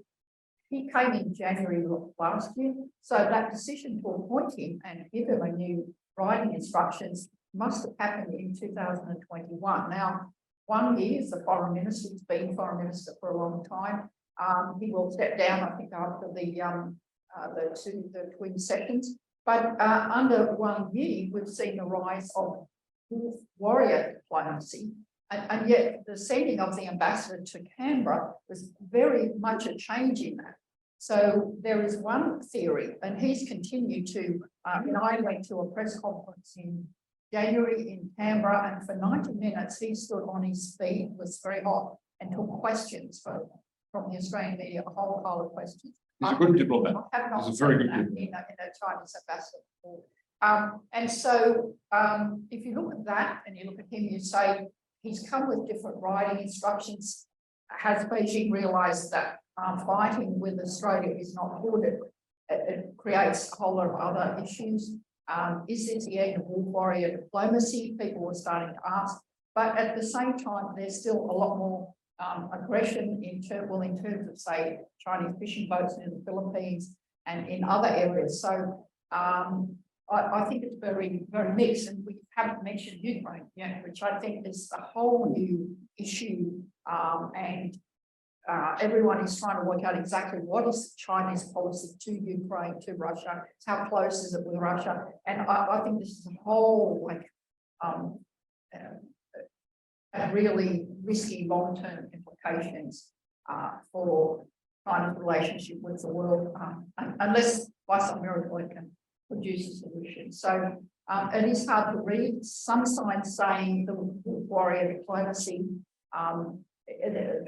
he came in January last year. So that decision to appoint him and give him a new writing instructions must have happened in 2021. Now, 1 year as the foreign minister, he's been foreign minister for a long time. He will step down, I think, after the twin sessions. But under 1 year, we've seen the rise of warrior diplomacy, and yet the sending of the ambassador to Canberra was very much a change in that. So there is one theory, and he's continued to, I went to a press conference in January in Canberra, and for 90 minutes he stood on his feet, was very hot, and took questions from the Australian media, a whole pile of questions. He's a good diplomat. He's a very good diplomat. In a Chinese ambassador before. And so if you look at that and you look at him, you say he's come with different writing instructions. Has Beijing realised that fighting with Australia is not good? It creates a whole lot of other issues. Is this the end of warrior diplomacy? People were starting to ask. But at the same time, there's still a lot more aggression in terms of, say, Chinese fishing boats in the Philippines and in other areas. So I think it's very, very mixed, and we haven't mentioned Ukraine yet, which I think is a whole new issue, and everyone is trying to work out exactly what is Chinese policy to Ukraine, to Russia, how close is it with Russia, and I think this is a whole really risky long-term implications for China's relationship with the world, unless by some miracle it can produce a solution. So it is hard to read. Some signs saying the warrior diplomacy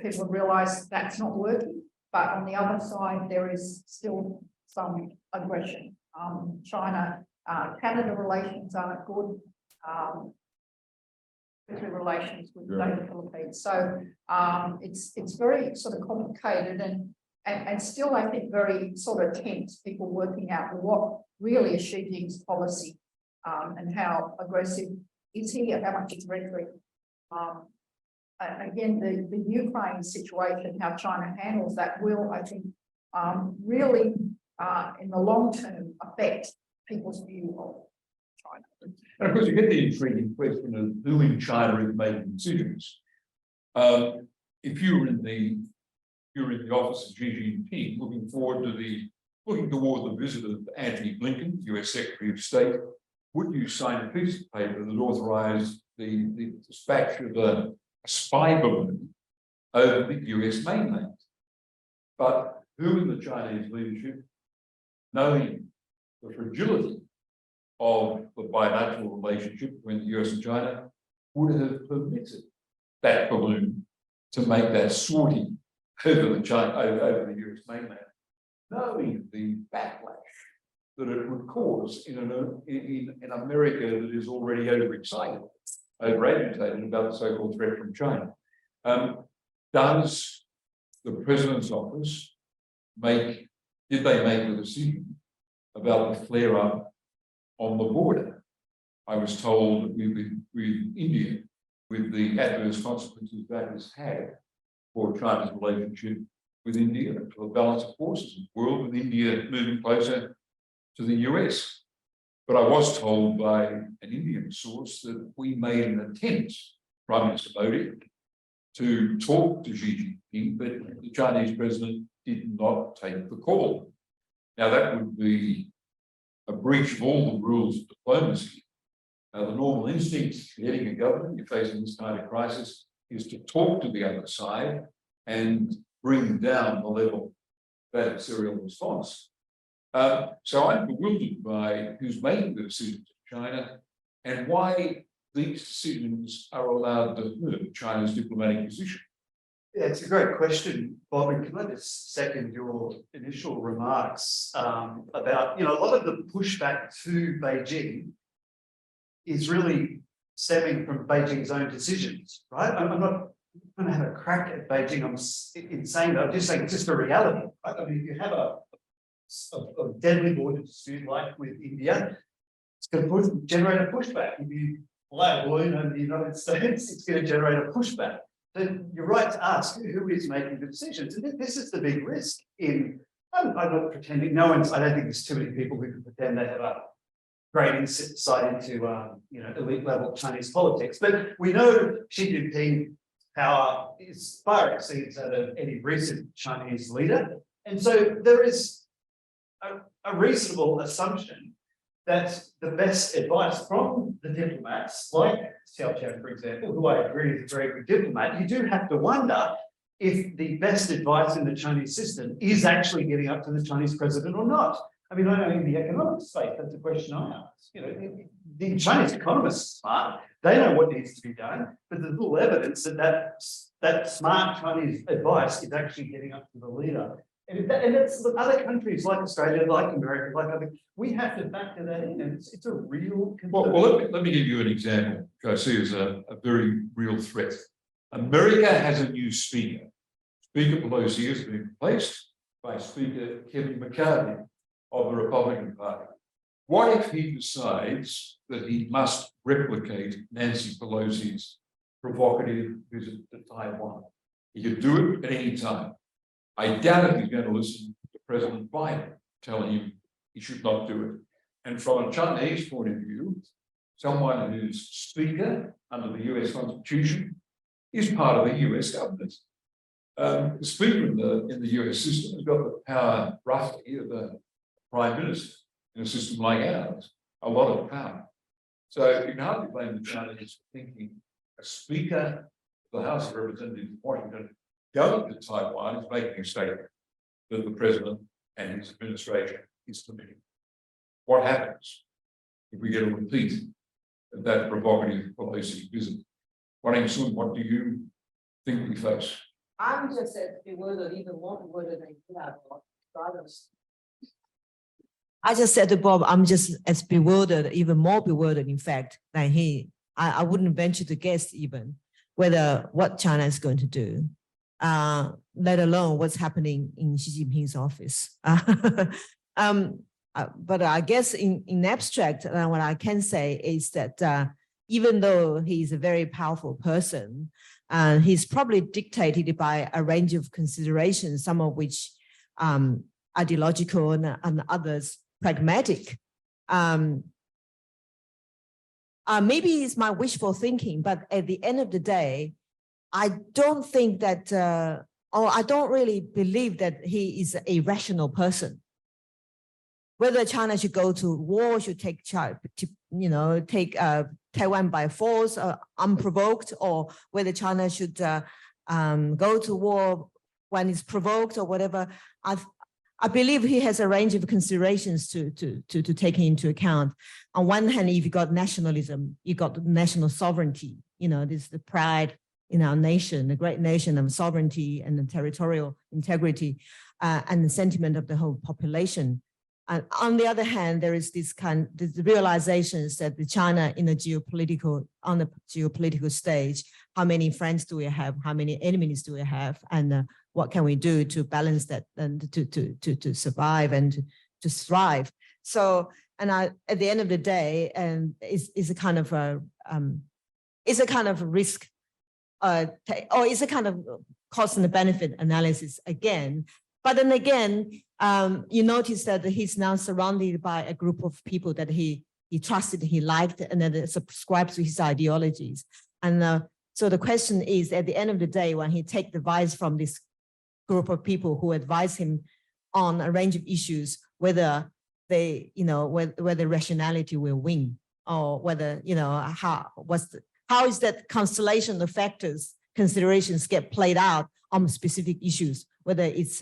people realise that's not working. But on the other side, there is still some aggression. China, Canada relations aren't good. Particularly relations with the Philippines. So it's very sort of complicated and still, I think, very sort of tense. People working out what really is Xi Jinping's policy and how aggressive is he and how much is rhetoric. Again, the Ukraine situation, how China handles that will, I think, really, in the long term, affect people's view of China. And of course, you get the intriguing question of who in China is making decisions. If you were in the office of Xi Jinping, looking toward the visit of Antony Blinken, US Secretary of State, would you sign a piece of paper that authorised the dispatch of a spy balloon over the US mainland? But who in the Chinese leadership, knowing the fragility of the bilateral relationship between the US and China, would have permitted that balloon to make that sortie over the US mainland, knowing the backlash that it would cause in America that is already overexcited, overagitated about the so-called threat from China. Does the president's office did they make a decision about the flare-up on the border? I was told that with India, with the adverse consequences that has had for China's relationship with India, for the balance of forces in the world, with India moving closer to the US. But I was told by an Indian source that we made an attempt, Prime Minister Modi, to talk to Xi Jinping, but the Chinese president did not take the call. Now that would be a breach of all the rules of diplomacy. The normal instinct heading a government, you're facing this kind of crisis, is to talk to the other side and bring down the level of adversarial response. So I'm bewildered by who's making the decisions in China and why these decisions are allowed to hurt China's diplomatic position. Yeah, it's a great question, Bob, and can I just second your initial remarks about, a lot of the pushback to Beijing is really stemming from Beijing's own decisions, right? I'm not going to have a crack at Beijing. In saying that, I'm just saying it's just a reality, right? I mean, if you have a deadly border dispute like with India, it's going to generate a pushback. If you fly a balloon over the United States, it's going to generate a pushback. Then you're right to ask who is making the decisions. And this is the big risk I'm not pretending, I don't think there's too many people who can pretend they have a great insight into, elite level Chinese politics. But we know Xi Jinping power is far exceeds that of any recent Chinese leader. And so there is a reasonable assumption that the best advice from the diplomats, like Xiao Qian, for example, who I agree is a very good diplomat, you do have to wonder if the best advice in the Chinese system is actually getting up to the Chinese president or not. I mean, I know in the economic space, that's a question I ask. The Chinese economists are smart, they know what needs to be done, but there's little evidence that smart Chinese advice is actually getting up to the leader. And that's other countries like Australia, like America, like other, we have to factor that in. And it's a real concern. Well, let me give you an example, which I see as a very real threat. America has a new speaker. Speaker Pelosi has been replaced by Speaker Kevin McCarthy of the Republican Party. What if he decides that he must replicate Nancy Pelosi's provocative visit to Taiwan? He could do it at any time. I doubt if he's going to listen to President Biden telling him he should not do it. And from a Chinese point of view, someone who's speaker under the US Constitution is part of the US government. The speaker in the US system has got the power roughly of the Prime Minister in a system like ours, a lot of power. So you can hardly blame the Chinese for thinking a speaker of the House of Representatives in Washington going to Taiwan is making a statement that the president and his administration is committing. What happens if we get a repeat of that provocative Pelosi visit? Wanning Sun, what do you think we face? I'm just as bewildered, even more bewildered than you are. I just said to Bob, I'm just as bewildered, even more bewildered, in fact, than he. I wouldn't venture to guess even whether what China is going to do, let alone what's happening in Xi Jinping's office. But I guess in abstract, what I can say is that even though he's a very powerful person, he's probably dictated by a range of considerations, some of which ideological and others pragmatic. Maybe it's my wishful thinking, but at the end of the day, I don't think that, or I don't really believe that he is a rational person. Whether China should go to war, should take Taiwan by force, unprovoked, or whether China should go to war when it's provoked or whatever. I believe he has a range of considerations to take into account. On one hand, if you got nationalism, you got national sovereignty. This is the pride in our nation, the great nation of sovereignty and the territorial integrity, and the sentiment of the whole population. And on the other hand, there is this realizations that China on the geopolitical stage, how many friends do we have? How many enemies do we have? And what can we do to balance that and to survive and to thrive? So, at the end of the day, it's a kind of risk, or it's a kind of cost and benefit analysis again. But then again, you notice that he's now surrounded by a group of people that he trusted, he liked, and that subscribes to his ideologies. And so the question is, at the end of the day, when he takes advice from this group of people who advise him on a range of issues, whether they, whether rationality will win, or whether, how is that constellation of factors, considerations get played out on specific issues, whether it's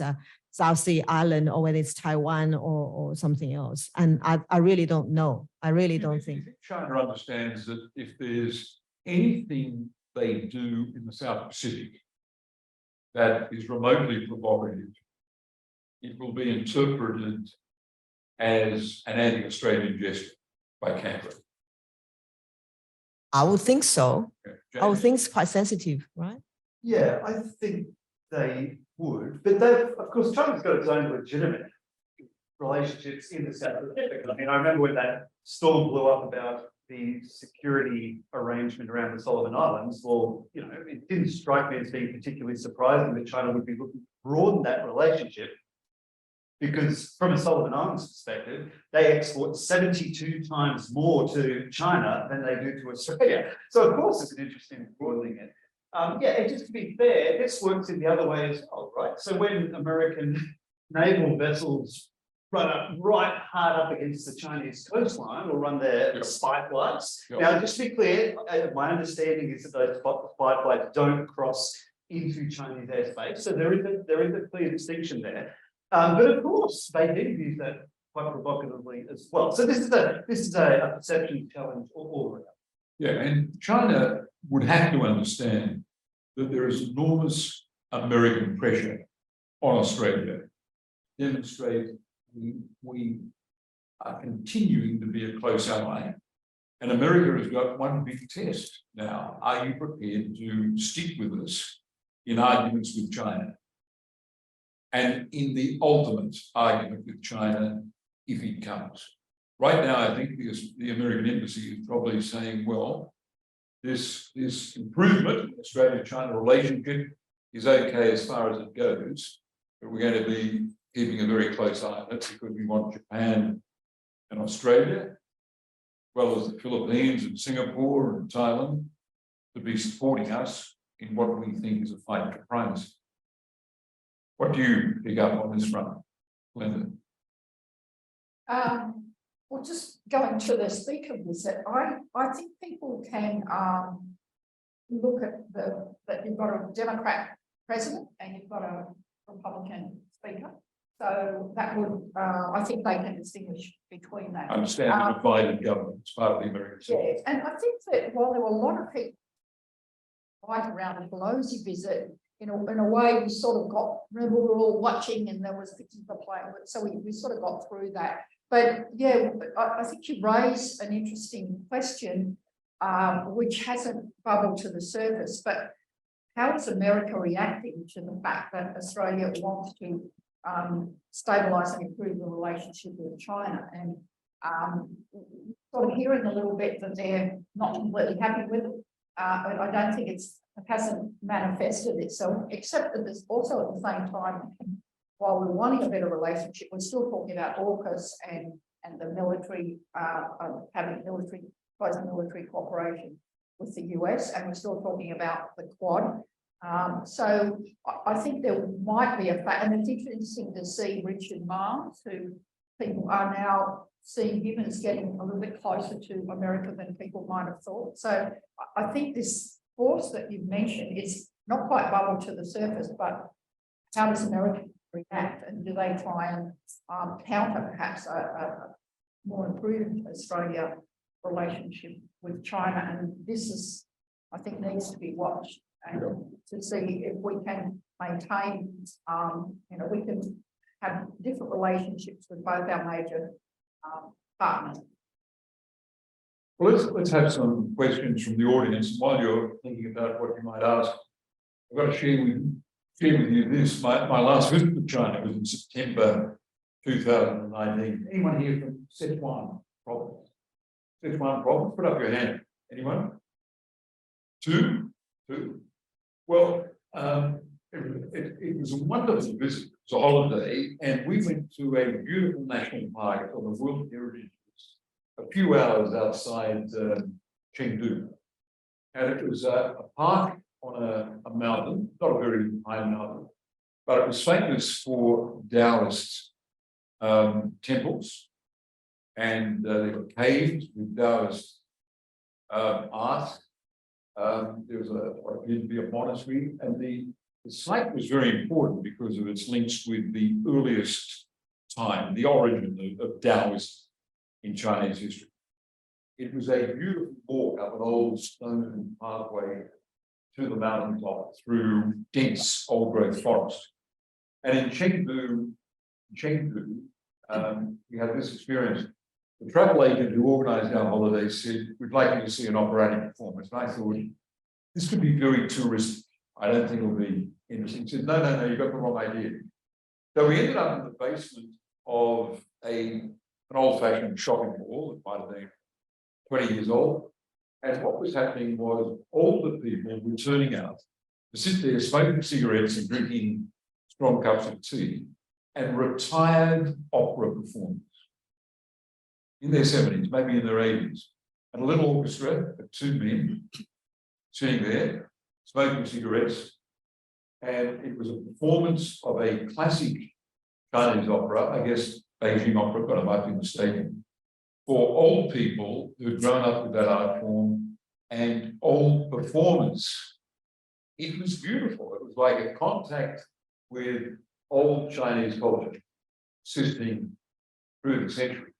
South Sea Island or whether it's Taiwan or something else. And I really don't know. I really don't think. China understands that if there's anything they do in the South Pacific that is remotely provocative, it will be interpreted as an anti-Australian gesture by Canberra. I would think so. Okay. I would think it's quite sensitive, right? Yeah, I think they would, but of course, China's got its own legitimate relationships in the South Pacific. I mean, I remember when that storm blew up about the security arrangement around the Solomon Islands. Well, it didn't strike me as being particularly surprising that China would be looking to broaden that relationship, because from a Solomon Islands perspective, they export 72 times more to China than they do to Australia. So of course, it's an interest in broadening it. And just to be fair, this works in the other way as well, right? So when American naval vessels run up right hard up against the Chinese coastline or run their spy flights. Now, just to be clear, my understanding is that those spy flights don't cross into Chinese airspace. So there is a clear distinction there. But of course, they did use that quite provocatively as well. So this is a perception challenge all around. Yeah, and China would have to understand that there is enormous American pressure on Australia to demonstrate we are continuing to be a close ally. And America has got one big test now. Are you prepared to stick with us in arguments with China? And in the ultimate argument with China, if it comes. Right now, I think the American embassy is probably saying, well, this improvement in Australia-China relationship is okay as far as it goes, but we're going to be keeping a very close eye on it because we want Japan and Australia, as well as the Philippines and Singapore and Thailand, to be supporting us in what we think is a fight for primacy. What do you pick up on this front, Glenda? Well, just going to the speaker visit, I think people can look at that you've got a Democrat president and you've got a Republican speaker. So that would, I think they can distinguish between that. I understand the divided government as part of the American system. Yeah, and I think that while there were a lot of people right around the Pelosi visit, in a way, we sort of got, remember, we were all watching and there was pictures of the plane, so we sort of got through that. But yeah, I think you raise an interesting question, which hasn't bubbled to the surface, but how is America reacting to the fact that Australia wants to stabilise and improve the relationship with China? And sort of hearing a little bit that they're not completely happy with it. But I don't think it hasn't manifested itself, except that there's also at the same time, while we're wanting a better relationship, we're still talking about AUKUS and the military, having close military cooperation with the US, and we're still talking about the Quad. So I think there might be a fact, and it's interesting to see Richard Marles, who people are now seeing him as getting a little bit closer to America than people might have thought. So I think this force that you've mentioned is not quite bubbled to the surface, but how does America react, and do they try and counter perhaps a more improved Australia relationship with China? And this is, I think, needs to be watched, and to see if we can maintain, we can have different relationships with both our major partners. Well, let's have some questions from the audience. While you're thinking about what you might ask, I've got to share with you this. My last visit to China was in September 2019. Anyone here from Sichuan province? Sichuan province, put up your hand. Anyone? Two? Well, it was a wonderful visit. It was a holiday, and we went to a beautiful national park on the World Heritage List, a few hours outside Chengdu. And it was a park on a mountain, not a very high mountain, but it was famous for Taoist temples, and there were caves with Taoist art. There was what appeared to be a monastery, and the site was very important because of its links with the earliest time, the origin of Taoism in Chinese history. It was a beautiful walk up an old stone pathway to the mountaintop through dense old growth forest. And in Chengdu, we had this experience. The travel agent who organised our holiday said, "We'd like you to see an operatic performance." And I thought, this could be very touristic. I don't think it'll be interesting. He said, no, you've got the wrong idea. So we ended up in the basement of an old-fashioned shopping mall that might have been 20 years old. And what was happening was older people were turning out to sit there smoking cigarettes and drinking strong cups of tea, and retired opera performers in their 70s, maybe in their 80s, and a little orchestra of two men sitting there smoking cigarettes. And it was a performance of a classic Chinese opera, I guess Beijing opera, but I might be mistaken, for old people who'd grown up with that art form and old performers. It was beautiful. It was like a contact with old Chinese culture, persisting through the centuries.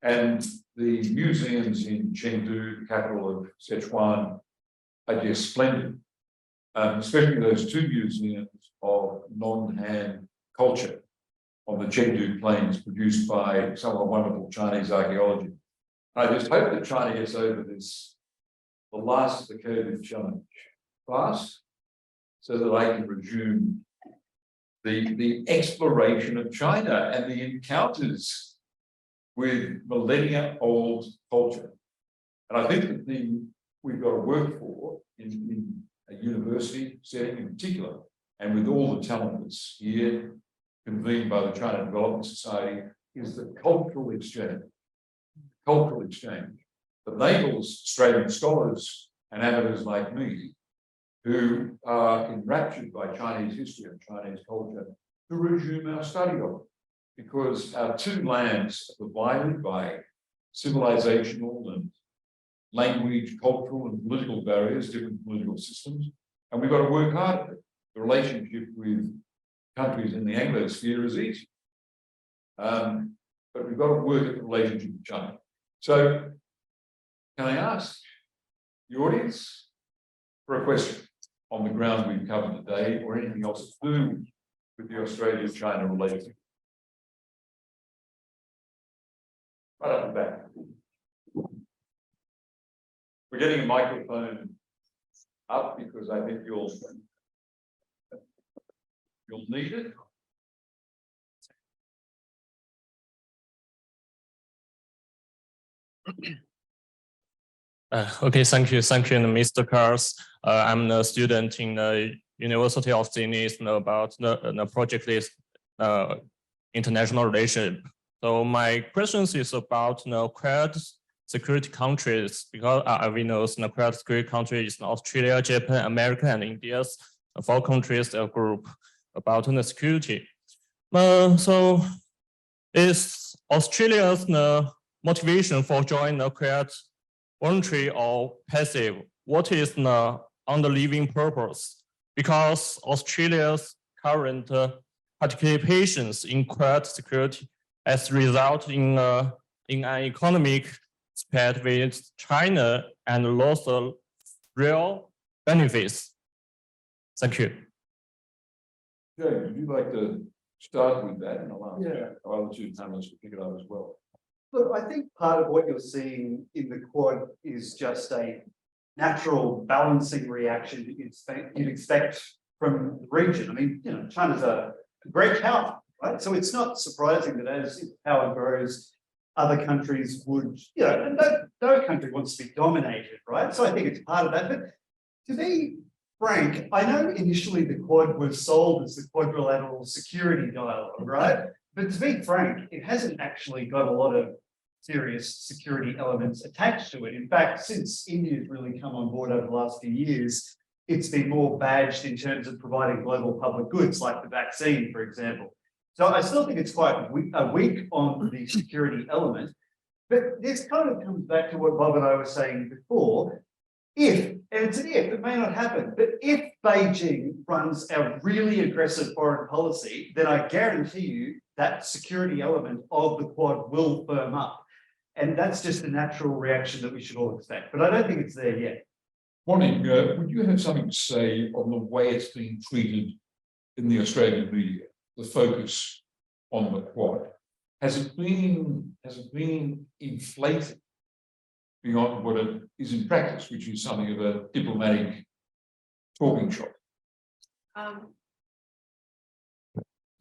And the museums in Chengdu, the capital of Sichuan, are just splendid. Especially those two museums of non-Han culture on the Chengdu plains, produced by some of the wonderful Chinese archaeology. I just hope that China gets over this, the last of the COVID challenge fast, so that I can resume the exploration of China and the encounters with millennia-old culture. And I think the thing we've got to work for in a university setting in particular, and with all the talent that's here, convened by the China Development Society, is the cultural exchange. Cultural exchange that enables Australian scholars and amateurs like me, who are enraptured by Chinese history and Chinese culture, to resume our study of it. Because our two lands are divided by civilizational and language, cultural and political barriers, different political systems, and we've got to work hard at it. The relationship with countries in the Anglosphere is easy, but we've got to work at the relationship with China. So, can I ask the audience, for a question on the ground we've covered today, or anything else to do with the Australia-China relationship? Right up the back. We're getting a microphone up because I think you'll need it. Okay, thank you, Mr. Carr. I'm a student in the University of Sydney about the project list international relationship. So my question is about Quad security countries, because we know the Quad security countries is Australia, Japan, America, and India's 4 countries a group about the security. So is Australia's motivation for joining the Quad voluntary or passive? What is the underlying purpose? Because Australia's current participations in Quad security has resulted in an economic spat with China and lost real benefits. Thank you. Jay, would you like to start with that? And I'll let you panelists pick it up as well. Look, I think part of what you're seeing in the Quad is just a natural balancing reaction that you'd expect from the region. I mean, you know, China's a great power, right? So it's not surprising that as power grows, other countries would, you know, and no country wants to be dominated, right? So I think it's part of that. But to be frank, I know initially the Quad was sold as the quadrilateral security dialogue, right? But to be frank, it hasn't actually got a lot of serious security elements attached to it. In fact, since India's really come on board over the last few years, it's been more badged in terms of providing global public goods, like the vaccine, for example. So I still think it's quite weak on the security element. But this kind of comes back to what Bob and I were saying before. If, and it's an if, it may not happen, but if Beijing runs a really aggressive foreign policy, then I guarantee you that security element of the Quad will firm up. And that's just a natural reaction that we should all expect. But I don't think it's there yet. Wanning, would you have something to say on the way it's being treated in the Australian media, the focus on the Quad? Has it been inflated beyond what it is in practice, which is something of a diplomatic talking shop?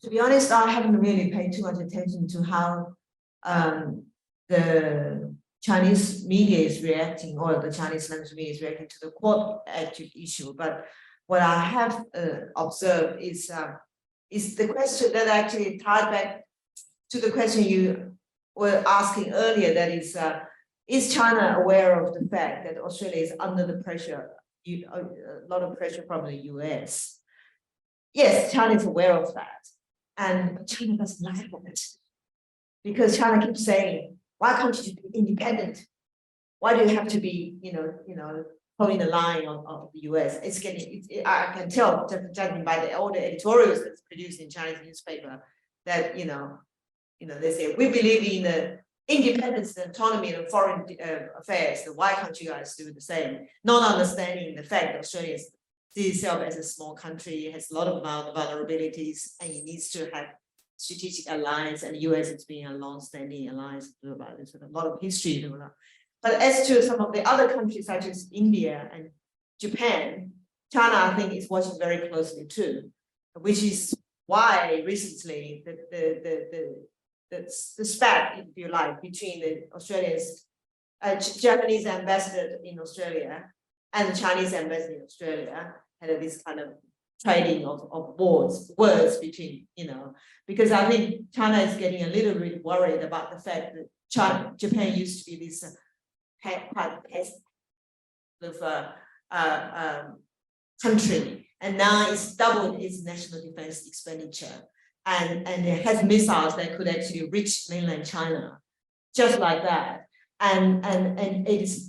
To be honest, I haven't really paid too much attention to how the Chinese media is reacting, or the Chinese language media is reacting to the Quad issue. But what I have observed is the question that actually tied back to the question you were asking earlier, that is China aware of the fact that Australia is under the pressure, a lot of pressure from the US? Yes, China is aware of that. And China doesn't like it, because China keeps saying, why can't you be independent? Why do you have to be, holding the line of the US? It's getting, I can tell, judging by all the editorials that's produced in Chinese newspaper, that, they say, we believe in the independence and autonomy and foreign affairs. So why can't you guys do the same? Not understanding the fact that Australia sees itself as a small country, has a lot of vulnerabilities, and it needs to have strategic alliance, and the US has been a long-standing alliance about this, with a lot of history. But as to some of the other countries, such as India and Japan, China, I think, is watching very closely too, which is why recently the spat, if you like, between the Australia's Japanese ambassador in Australia and the Chinese ambassador in Australia had this kind of trading of words between, because I think China is getting a little bit worried about the fact that Japan used to be this quite country, and now it's doubled its national defense expenditure, and it has missiles that could actually reach mainland China, just like that. And its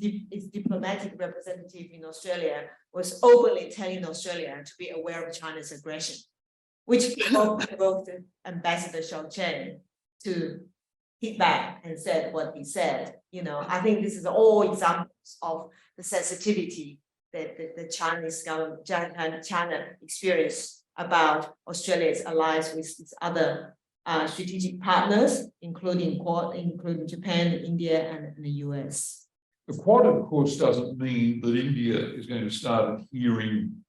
diplomatic representative in Australia was openly telling Australia to be aware of China's aggression, which provoked Ambassador Sean Chen to hit back and said what he said. I think this is all examples of the sensitivity the Chinese government, China experience about Australia's alliance with its other strategic partners, including Quad, including Japan, India, and the US. The Quad, of course, doesn't mean that India is going to start adhering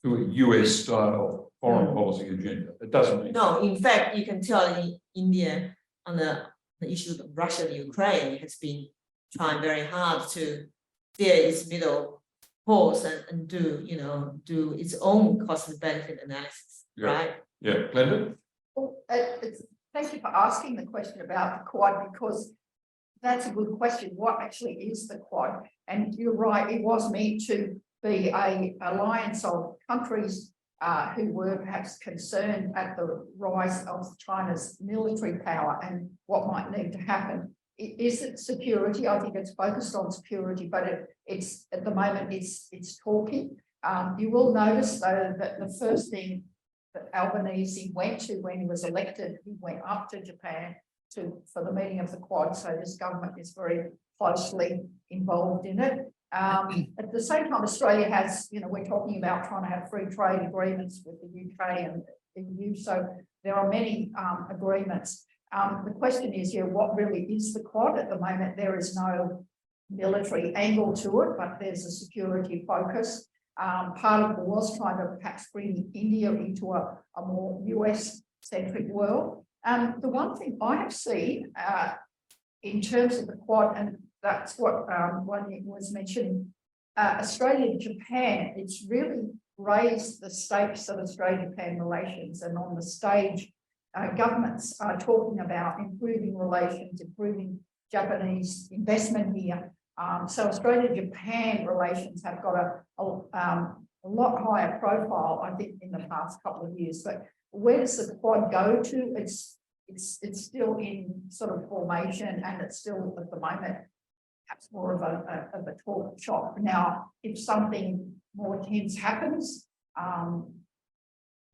to a US-style foreign policy agenda. It doesn't mean. No, in fact, you can tell in India on the issue of Russia and Ukraine has been trying very hard to steer its middle course and do its own cost and benefit analysis, right? Yeah, Glenda? Well, thank you for asking the question about the Quad, because that's a good question. What actually is the Quad? And you're right, it was meant to be an alliance of countries who were perhaps concerned at the rise of China's military power and what might need to happen. Is it security? I think it's focused on security, but it's at the moment it's talking. You will notice though that the first thing that Albanese went to when he was elected, he went up to Japan for the meeting of the Quad. So this government is very closely involved in it. At the same time, Australia has, we're talking about trying to have free trade agreements with the UK and the EU. So there are many agreements. The question is, what really is the Quad? At the moment, there is no military angle to it, but there's a security focus. Part of it was trying to perhaps bring India into a more US-centric world. The one thing I have seen in terms of the Quad, and that's what Wanning was mentioning, Australia and Japan, it's really raised the stakes of Australia-Japan relations, and on the stage, governments are talking about improving relations, improving Japanese investment here. So Australia-Japan relations have got a lot higher profile, I think, in the past couple of years. But where does the Quad go to? It's still in sort of formation, and it's still at the moment perhaps more of a talk shop. Now, if something more tense happens,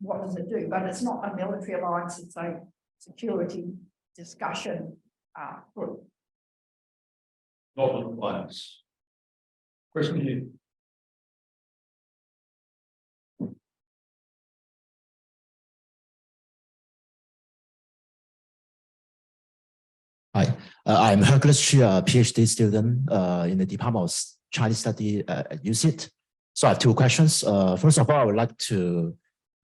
what does it do? But it's not a military alliance, it's a security discussion group. Not an alliance. Question here. Hi, I'm Hercules Chu, a PhD student in the Department of Chinese Study at UCIT. So I have two questions. First of all, I would like to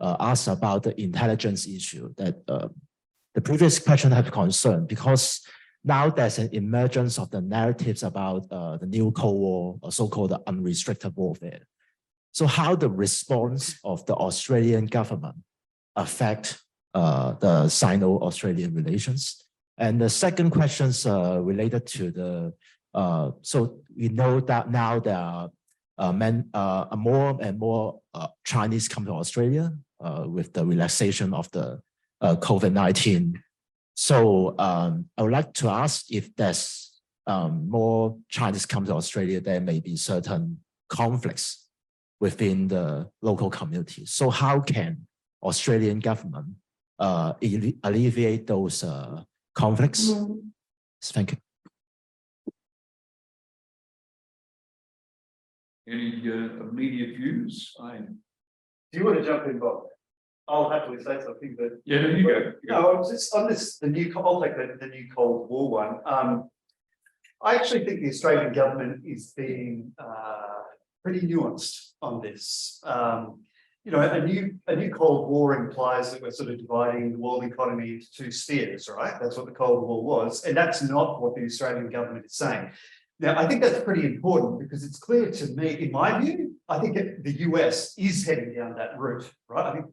ask about the intelligence issue that the previous question had concerned, because now there's an emergence of the narratives about the new Cold War, or so-called unrestricted warfare. So how the response of the Australian government affect the Sino-Australian relations? And the second question is related to the, so we know that now there are more and more Chinese come to Australia with the relaxation of the COVID-19. So I would like to ask, if there's more Chinese come to Australia, there may be certain conflicts within the local community. So how can Australian government alleviate those conflicts? Thank you. Any immediate views? Do you want to jump in, Bob? I'll happily say something, but Yeah, there you go. no, just on this, I'll take the new Cold War one. I actually think the Australian government is being pretty nuanced on this. A new Cold War implies that we're sort of dividing the world economy into two spheres, right? That's what the Cold War was, and that's not what the Australian government is saying. Now, I think that's pretty important, because it's clear to me, in my view, I think the US is heading down that route, right? I think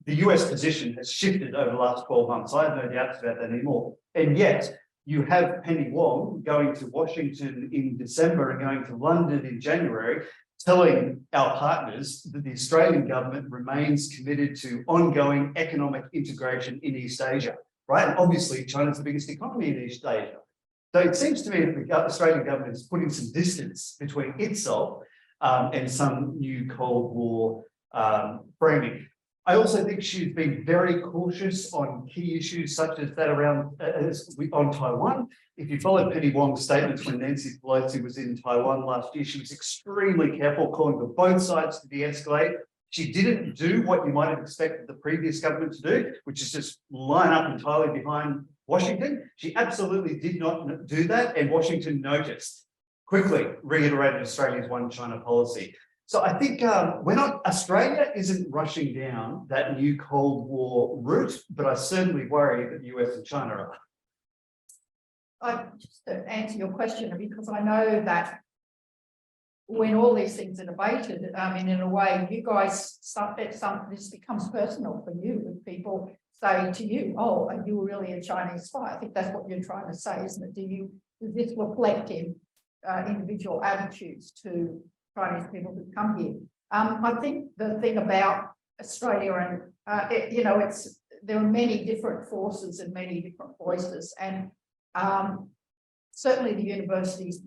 the US position has shifted over the last 12 months. I have no doubts about that anymore. And yet you have Penny Wong going to Washington in December and going to London in January, telling our partners that the Australian government remains committed to ongoing economic integration in East Asia, right? And obviously China's the biggest economy in East Asia. So it seems to me that the Australian government is putting some distance between itself and some new Cold War framing. I also think she's been very cautious on key issues such as that around on Taiwan. If you followed Penny Wong's statements when Nancy Pelosi was in Taiwan last year, she was extremely careful, calling for both sides to de-escalate. She didn't do what you might have expected the previous government to do, which is just line up entirely behind Washington. She absolutely did not do that, and Washington noticed, quickly reiterated Australia's one China policy. So I think Australia isn't rushing down that new Cold War route, but I certainly worry that the US and China are. Just to answer your question, because I know that when all these things are debated, in a way, you guys, this becomes personal for you when people say to you, oh, are you really a Chinese spy? I think that's what you're trying to say, isn't it? Does this reflect in individual attitudes to Chinese people who come here? I think the thing about Australia and, there are many different forces and many different voices, and certainly the universities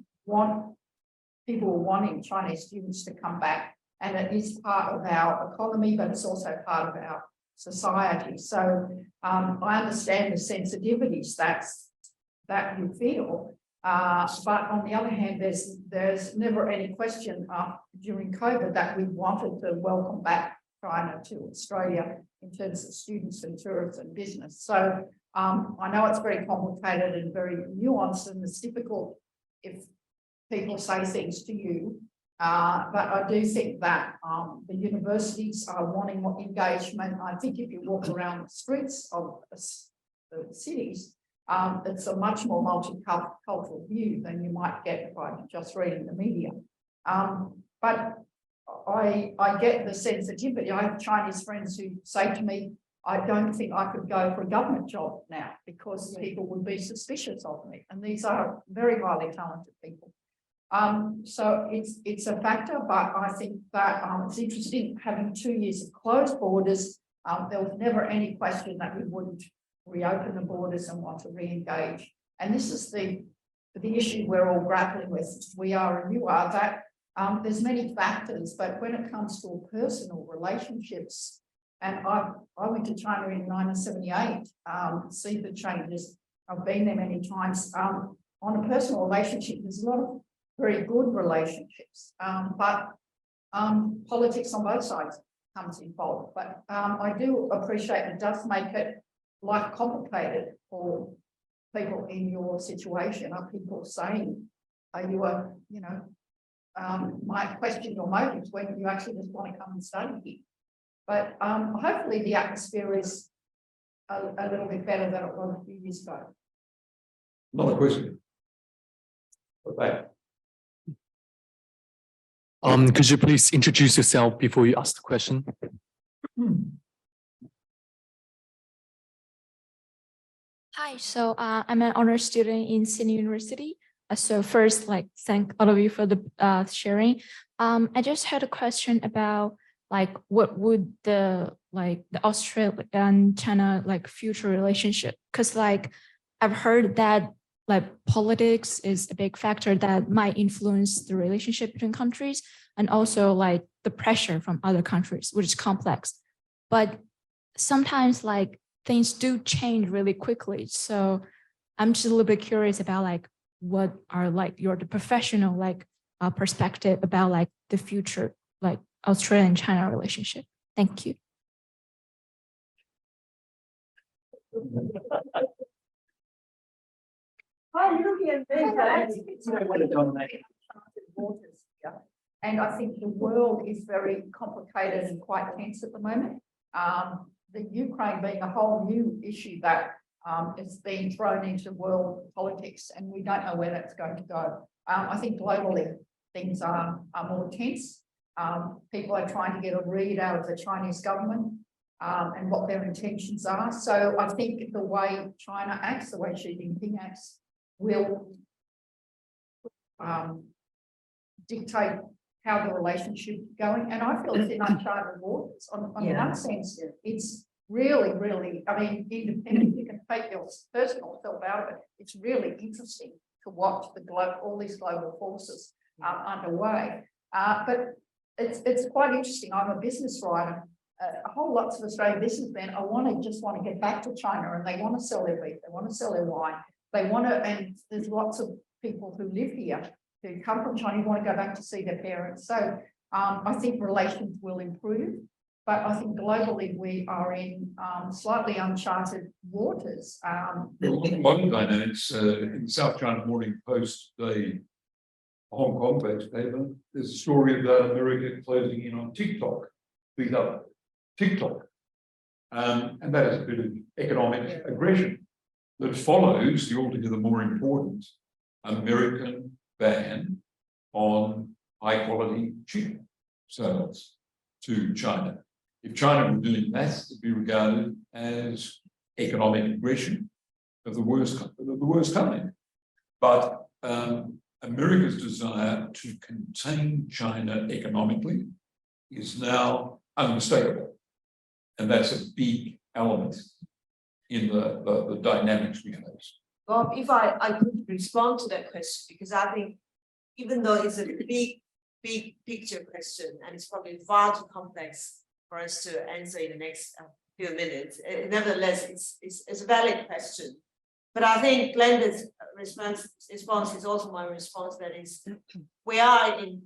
people are wanting Chinese students to come back, and it is part of our economy, but it's also part of our society. So I understand the sensitivities that you feel, but on the other hand, there's never any question during COVID that we wanted to welcome back China to Australia in terms of students and tourists and business. So I know it's very complicated and very nuanced, and it's difficult if people say things to you, but I do think that the universities are wanting more engagement. I think if you walk around the streets of the cities, it's a much more multicultural view than you might get by just reading the media. But I get the sensitivity. I have Chinese friends who say to me, I don't think I could go for a government job now because people would be suspicious of me. And these are very highly talented people. So it's a factor, but I think that it's interesting having 2 years of closed borders. There was never any question that we wouldn't reopen the borders and want to re-engage. And this is the issue we're all grappling with. We are and you are, that there's many factors, but when it comes to personal relationships, and I went to China in 1978, see the changes. I've been there many times. On a personal relationship, there's a lot of very good relationships, but politics on both sides comes involved. But I do appreciate it does make it life complicated for people in your situation. Are people saying, are you might question your motives when you actually just want to come and study here? But hopefully the atmosphere is a little bit better than it was a few years ago. Another question. Okay. Could you please introduce yourself before you ask the question? Hi, so I'm an honor student in Sydney University. So first, thank all of you for the sharing. I just had a question about what would the Australia and China future relationship? Because I've heard that politics is a big factor that might influence the relationship between countries, and also the pressure from other countries, which is complex. But sometimes things do change really quickly. So I'm just a little bit curious about what are the professional perspective about the future Australia and China relationship. Thank you. And I think the world is very complicated and quite tense at the moment. The Ukraine being a whole new issue that is being thrown into world politics, and we don't know where that's going to go. I think globally things are more tense. People are trying to get a read out of the Chinese government and what their intentions are. So I think the way China acts, the way Xi Jinping acts, will dictate how the relationship is going. And I feel it's in uncharted waters. On one sense, it's really, really, independent. You can take your personal self out of it. It's really interesting to watch all these global forces underway. But it's quite interesting. I'm a business writer, a whole lots of Australia, this has been, just want to get back to China, and they want to sell their beef, they want to sell their wine, they want to, and there's lots of people who live here who come from China who want to go back to see their parents. So I think relations will improve, but I think globally we are in slightly uncharted waters. There are a lot of dynamics in the South China Morning Post today, Hong Kong-based paper. There's a story about America closing in on TikTok, TikTok, and that is a bit of economic aggression that follows the altogether more important American ban on high-quality chip sales to China. If China were doing that, it'd be regarded as economic aggression of the worst kind. But America's desire to contain China economically is now unmistakable. And that's a big element in the dynamics we face. Bob, if I could respond to that question, because I think even though it's a big picture question, and it's probably far too complex for us to answer in the next few minutes, nevertheless, it's a valid question. But I think Glenda's response is also my response, that is, we are in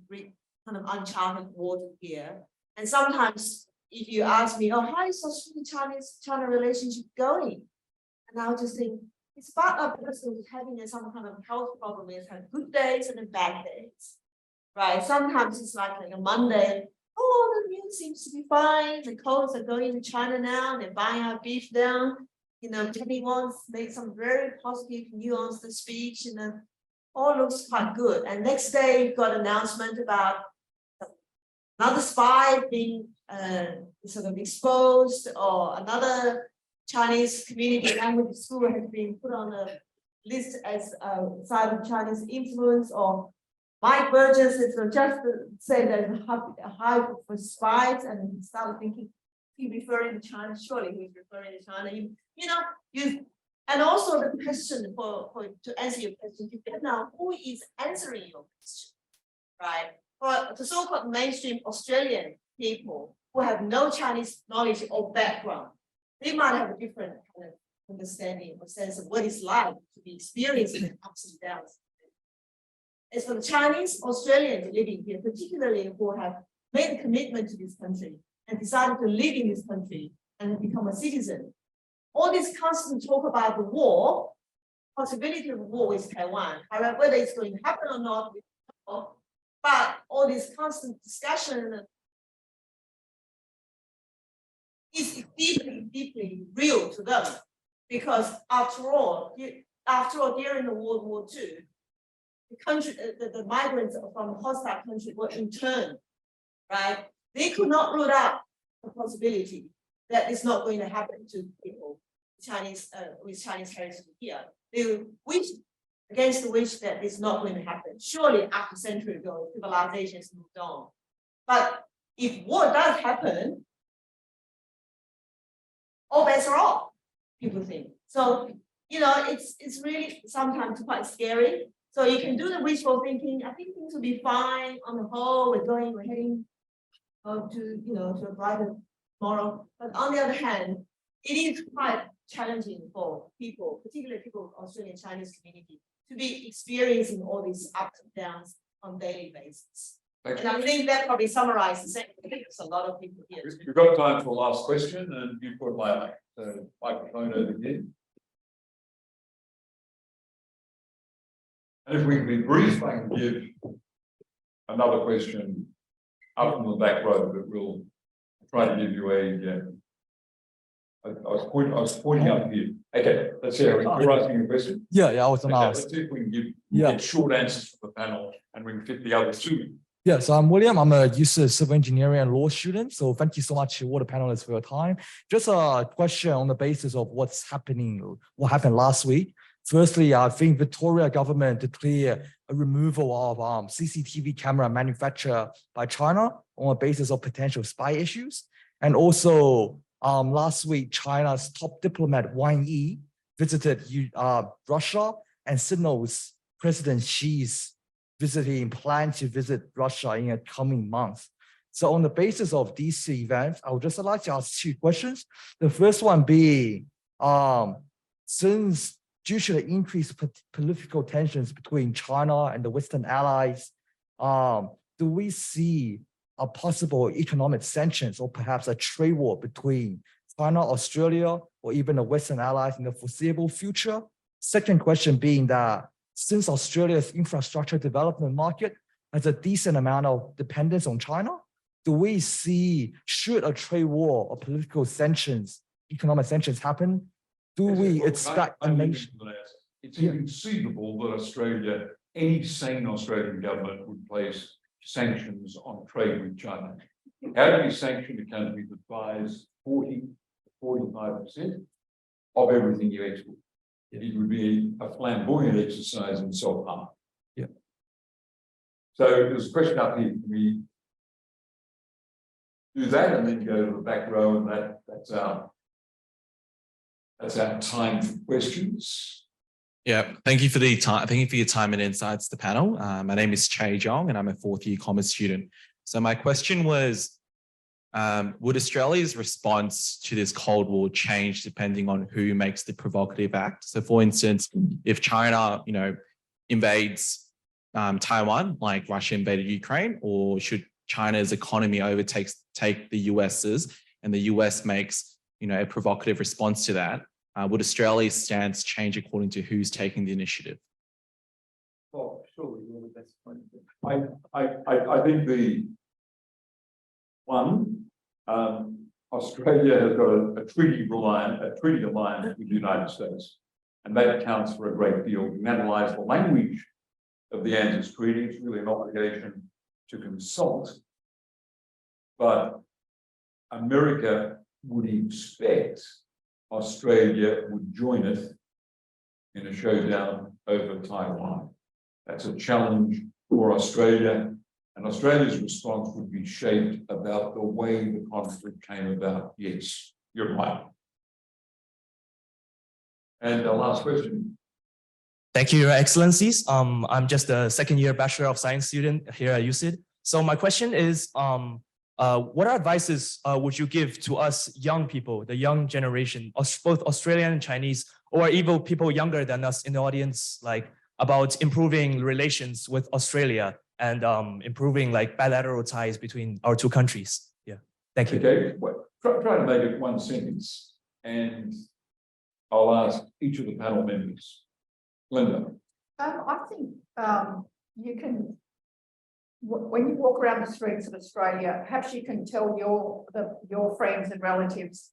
kind of uncharted water here. And sometimes if you ask me, oh, how is Australian-China relationship going? And I'll just think, it's part of the person who's having some kind of health problem, is have good days and then bad days, right? Sometimes it's like a Monday, oh, the news seems to be fine. The coals are going to China now. They're buying our beef down. You know, Teddy wants made some very positive, nuanced speech, and all looks quite good. And next day, you've got an announcement about another spy being sort of exposed, or another Chinese community language school has been put on a list as a side of Chinese influence, or Mike Burgess is just said there's a hype for spies, and he started thinking, he referring to China, surely he's referring to China. And also the question to answer your question, now who is answering your question, right? For the so-called mainstream Australian people who have no Chinese knowledge or background, they might have a different kind of understanding or sense of what it's like to be experiencing ups and downs. As for the Chinese Australians living here, particularly who have made a commitment to this country and decided to live in this country and become a citizen, all this constant talk about the war, possibility of war with Taiwan, however, whether it's going to happen or not, but all this constant discussion is deeply real to them, because after all, during the World War II, the migrants from hostile countries were interned, right? They could not rule out the possibility that it's not going to happen to people with Chinese heritage here. They wish against the wish that it's not going to happen. Surely after a century ago, civilization has moved on. But if war does happen, all bets are off, people think. So, you know, it's really sometimes quite scary. So you can do the wishful thinking. I think things will be fine on the whole. We're heading to a brighter tomorrow. But on the other hand, it is quite challenging for people, particularly people of Australian Chinese community, to be experiencing all these ups and downs on a daily basis. And I think that probably summarizes it. There's a lot of people here. We've got time for the last question, and you've got my microphone over here. And if we can be brief, I can give another question up from the back row, but we'll try to give you I was pointing up here. Okay, let's see. You're asking a question? Yeah, I was gonna ask. Let's see if we can get short answers for the panel, and we can fit the other two. Yeah, so I'm William. I'm a UC civil engineering and law student. So thank you so much to all the panelists for your time. Just a question on the basis of what happened last week. Firstly, I think Victoria government declared a removal of CCTV camera manufactured by China on the basis of potential spy issues. And also last week, China's top diplomat Wang Yi visited Russia and signals President Xi's plan to visit Russia in a coming month. So on the basis of these events, I would just like to ask two questions. The first one being, since due to the increased political tensions between China and the Western allies, do we see a possible economic sanctions or perhaps a trade war between China, Australia, or even the Western allies in the foreseeable future? Second question being that since Australia's infrastructure development market has a decent amount of dependence on China, do we see, should a trade war or political sanctions, economic sanctions happen, do we expect a nation? It's inconceivable that Australia, any sane Australian government would place sanctions on trade with China. How do you sanction a country that buys 40 to 45% of everything you export? It would be a flamboyant exercise in self-harm. Yeah. So there's a question up here. Can we do that and then go to the back row, and that's our time for questions. Yeah, thank you for the time. Thank you for your time and insights to the panel. My name is Che Jong, and I'm a fourth-year commerce student. So my question was, would Australia's response to this Cold War change depending on who makes the provocative act? So, for instance, if China, invades Taiwan, like Russia invaded Ukraine, or should China's economy take the US's, and the US makes, a provocative response to that? Would Australia's stance change according to who's taking the initiative? Oh, surely you're the best point. I think Australia has got a treaty alliance with the United States, and that accounts for a great deal. We analyze the language of the ANZUS Treaty. It's really an obligation to consult, but America would expect Australia would join it in a showdown over Taiwan. That's a challenge for Australia, and Australia's response would be shaped about the way the conflict came about. Yes, you're right. And the last question. Thank you, Your Excellencies. I'm just a second-year Bachelor of Science student here at UCID. So my question is, what advices would you give to us young people, the young generation, both Australian and Chinese, or even people younger than us in the audience, like about improving relations with Australia and improving bilateral ties between our two countries? Yeah, thank you. Okay, well, try to make it one sentence, and I'll ask each of the panel members. Glenda. I think you can, when you walk around the streets of Australia, perhaps you can tell your friends and relatives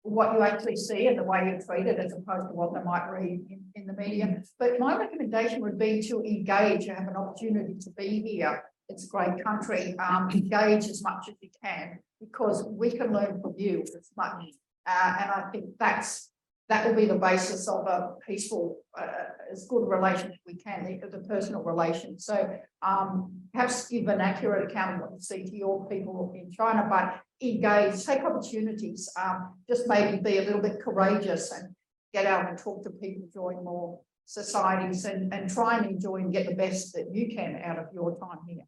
what you actually see and the way you're treated, as opposed to what they might read in the media. But my recommendation would be to engage. You have an opportunity to be here. It's a great country. Engage as much as you can, because we can learn from you as much. And I think that will be the basis of a peaceful, as good a relationship we can, the personal relation. So perhaps give an accurate account of what you see to your people in China, but engage, take opportunities, just maybe be a little bit courageous and get out and talk to people, join more societies, and try and enjoy and get the best that you can out of your time here.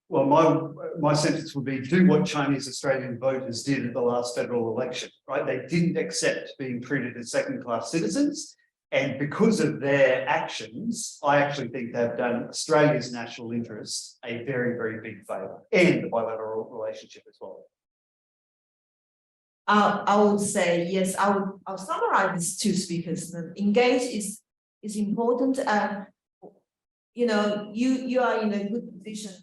Well, my sentence would be, do what Chinese Australian voters did at the last federal election, right? They didn't accept being treated as second-class citizens. And because of their actions, I actually think they've done Australia's national interest a very, very big favour, and the bilateral relationship as well. I would say, yes, I'll summarize these two speakers. Engage is important. You are in a good position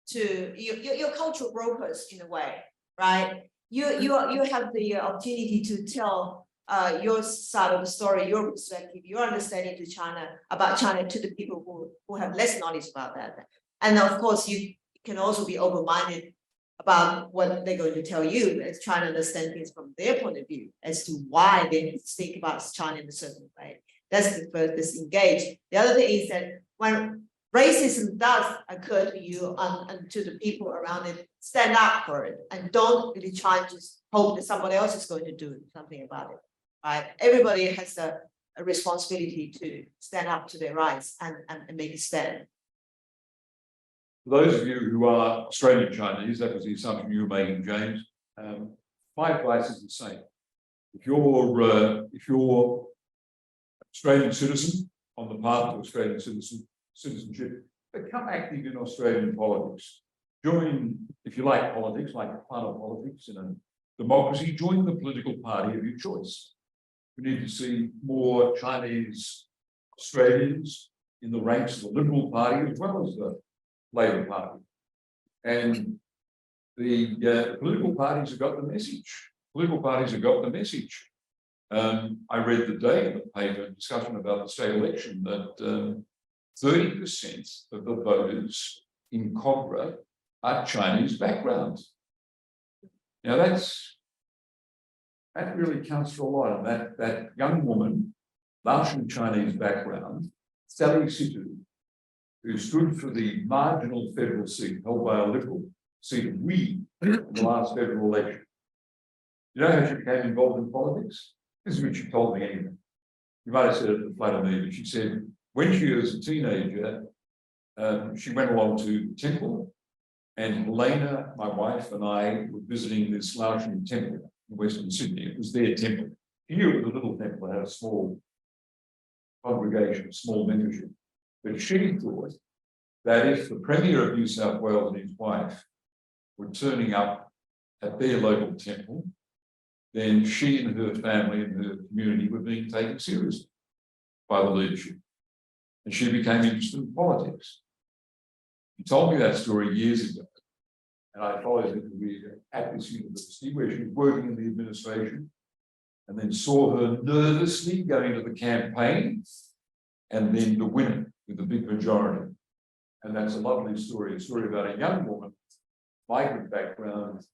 to, you're cultural brokers in a way, right? You have the opportunity to tell your side of the story, your perspective, your understanding about China to the people who have less knowledge about that. And of course, you can also be open-minded about what they're going to tell you, as trying to understand things from their point of view as to why they think about China in a certain way. That's the first, this engage. The other thing is that when racism does occur to you and to the people around it, stand up for it and don't really try to hope that somebody else is going to do something about it, right? Everybody has a responsibility to stand up to their rights and make a stand. For those of you who are Australian Chinese, that was the assumption you were making, James. My advice is the same. If you're Australian citizen on the path to Australian citizenship, become active in Australian politics. Join, if you like politics, like part of politics in a democracy, join the political party of your choice. We need to see more Chinese Australians in the ranks of the Liberal Party as well as the Labor Party. And the political parties have got the message. Political parties have got the message. I read today in the paper discussion about the state election that 30% of the voters in Kogra are Chinese background. Now that really counts for a lot. And that young woman, Laotian Chinese background, Sally Situ, who stood for the marginal federal seat held by a Liberal seat of Wee in the last federal election. You know how she became involved in politics? This is what she told me anyway. You might have said it to flatter me, but she said when she was a teenager, she went along to the temple, and Helena, my wife, and I were visiting this Laotian temple in Western Sydney. It was their temple. She knew it was a little temple, it had a small congregation, a small membership. But she thought that if the Premier of New South Wales and his wife were turning up at their local temple, then she and her family and her community were being taken seriously by the leadership. And she became interested in politics. She told me that story years ago. And I followed her at this university where she was working in the administration, and then saw her nervously going to the campaign and then to win it with a big majority. And that's a lovely story, a story about a young woman, migrant background,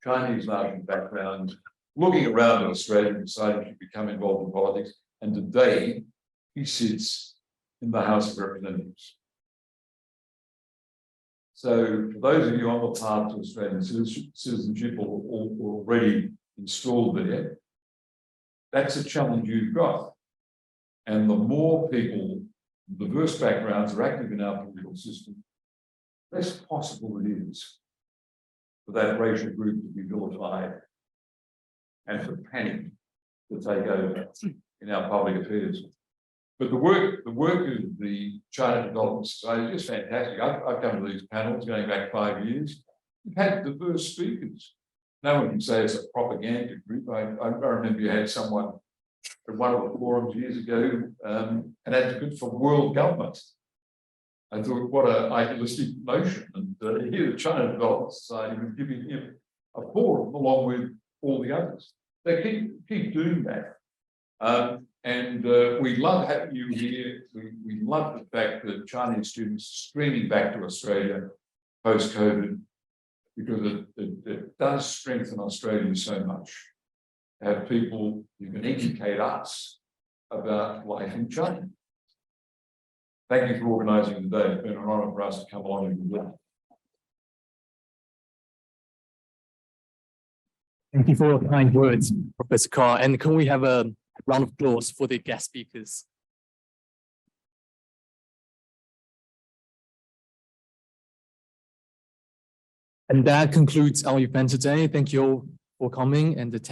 Chinese Laotian background, looking around at Australia and deciding she'd become involved in politics. And today he sits in the House of Representatives. So for those of you on the path to Australian citizenship or already installed there, that's a challenge you've got. And the more people, diverse backgrounds are active in our political system, less possible it is for that racial group to be vilified and for panic to take over in our public affairs. But the work of the China Development Society is just fantastic. I've come to these panels going back 5 years. We've had diverse speakers. No one can say it's a propaganda group. I remember you had someone at one of the forums years ago, an advocate for world government. I thought, what an idealistic notion. And here the China Development Society was giving him a forum along with all the others. They keep doing that. We love having you here. We love the fact that Chinese students are streaming back to Australia post-COVID, because it does strengthen Australia so much. To have people who can educate us about life in China. Thank you for organising today. It's been an honour for us to come along and do that. Thank you for your kind words, Professor Carr. And can we have a round of applause for the guest speakers? And that concludes our event today. Thank you all for coming and attending.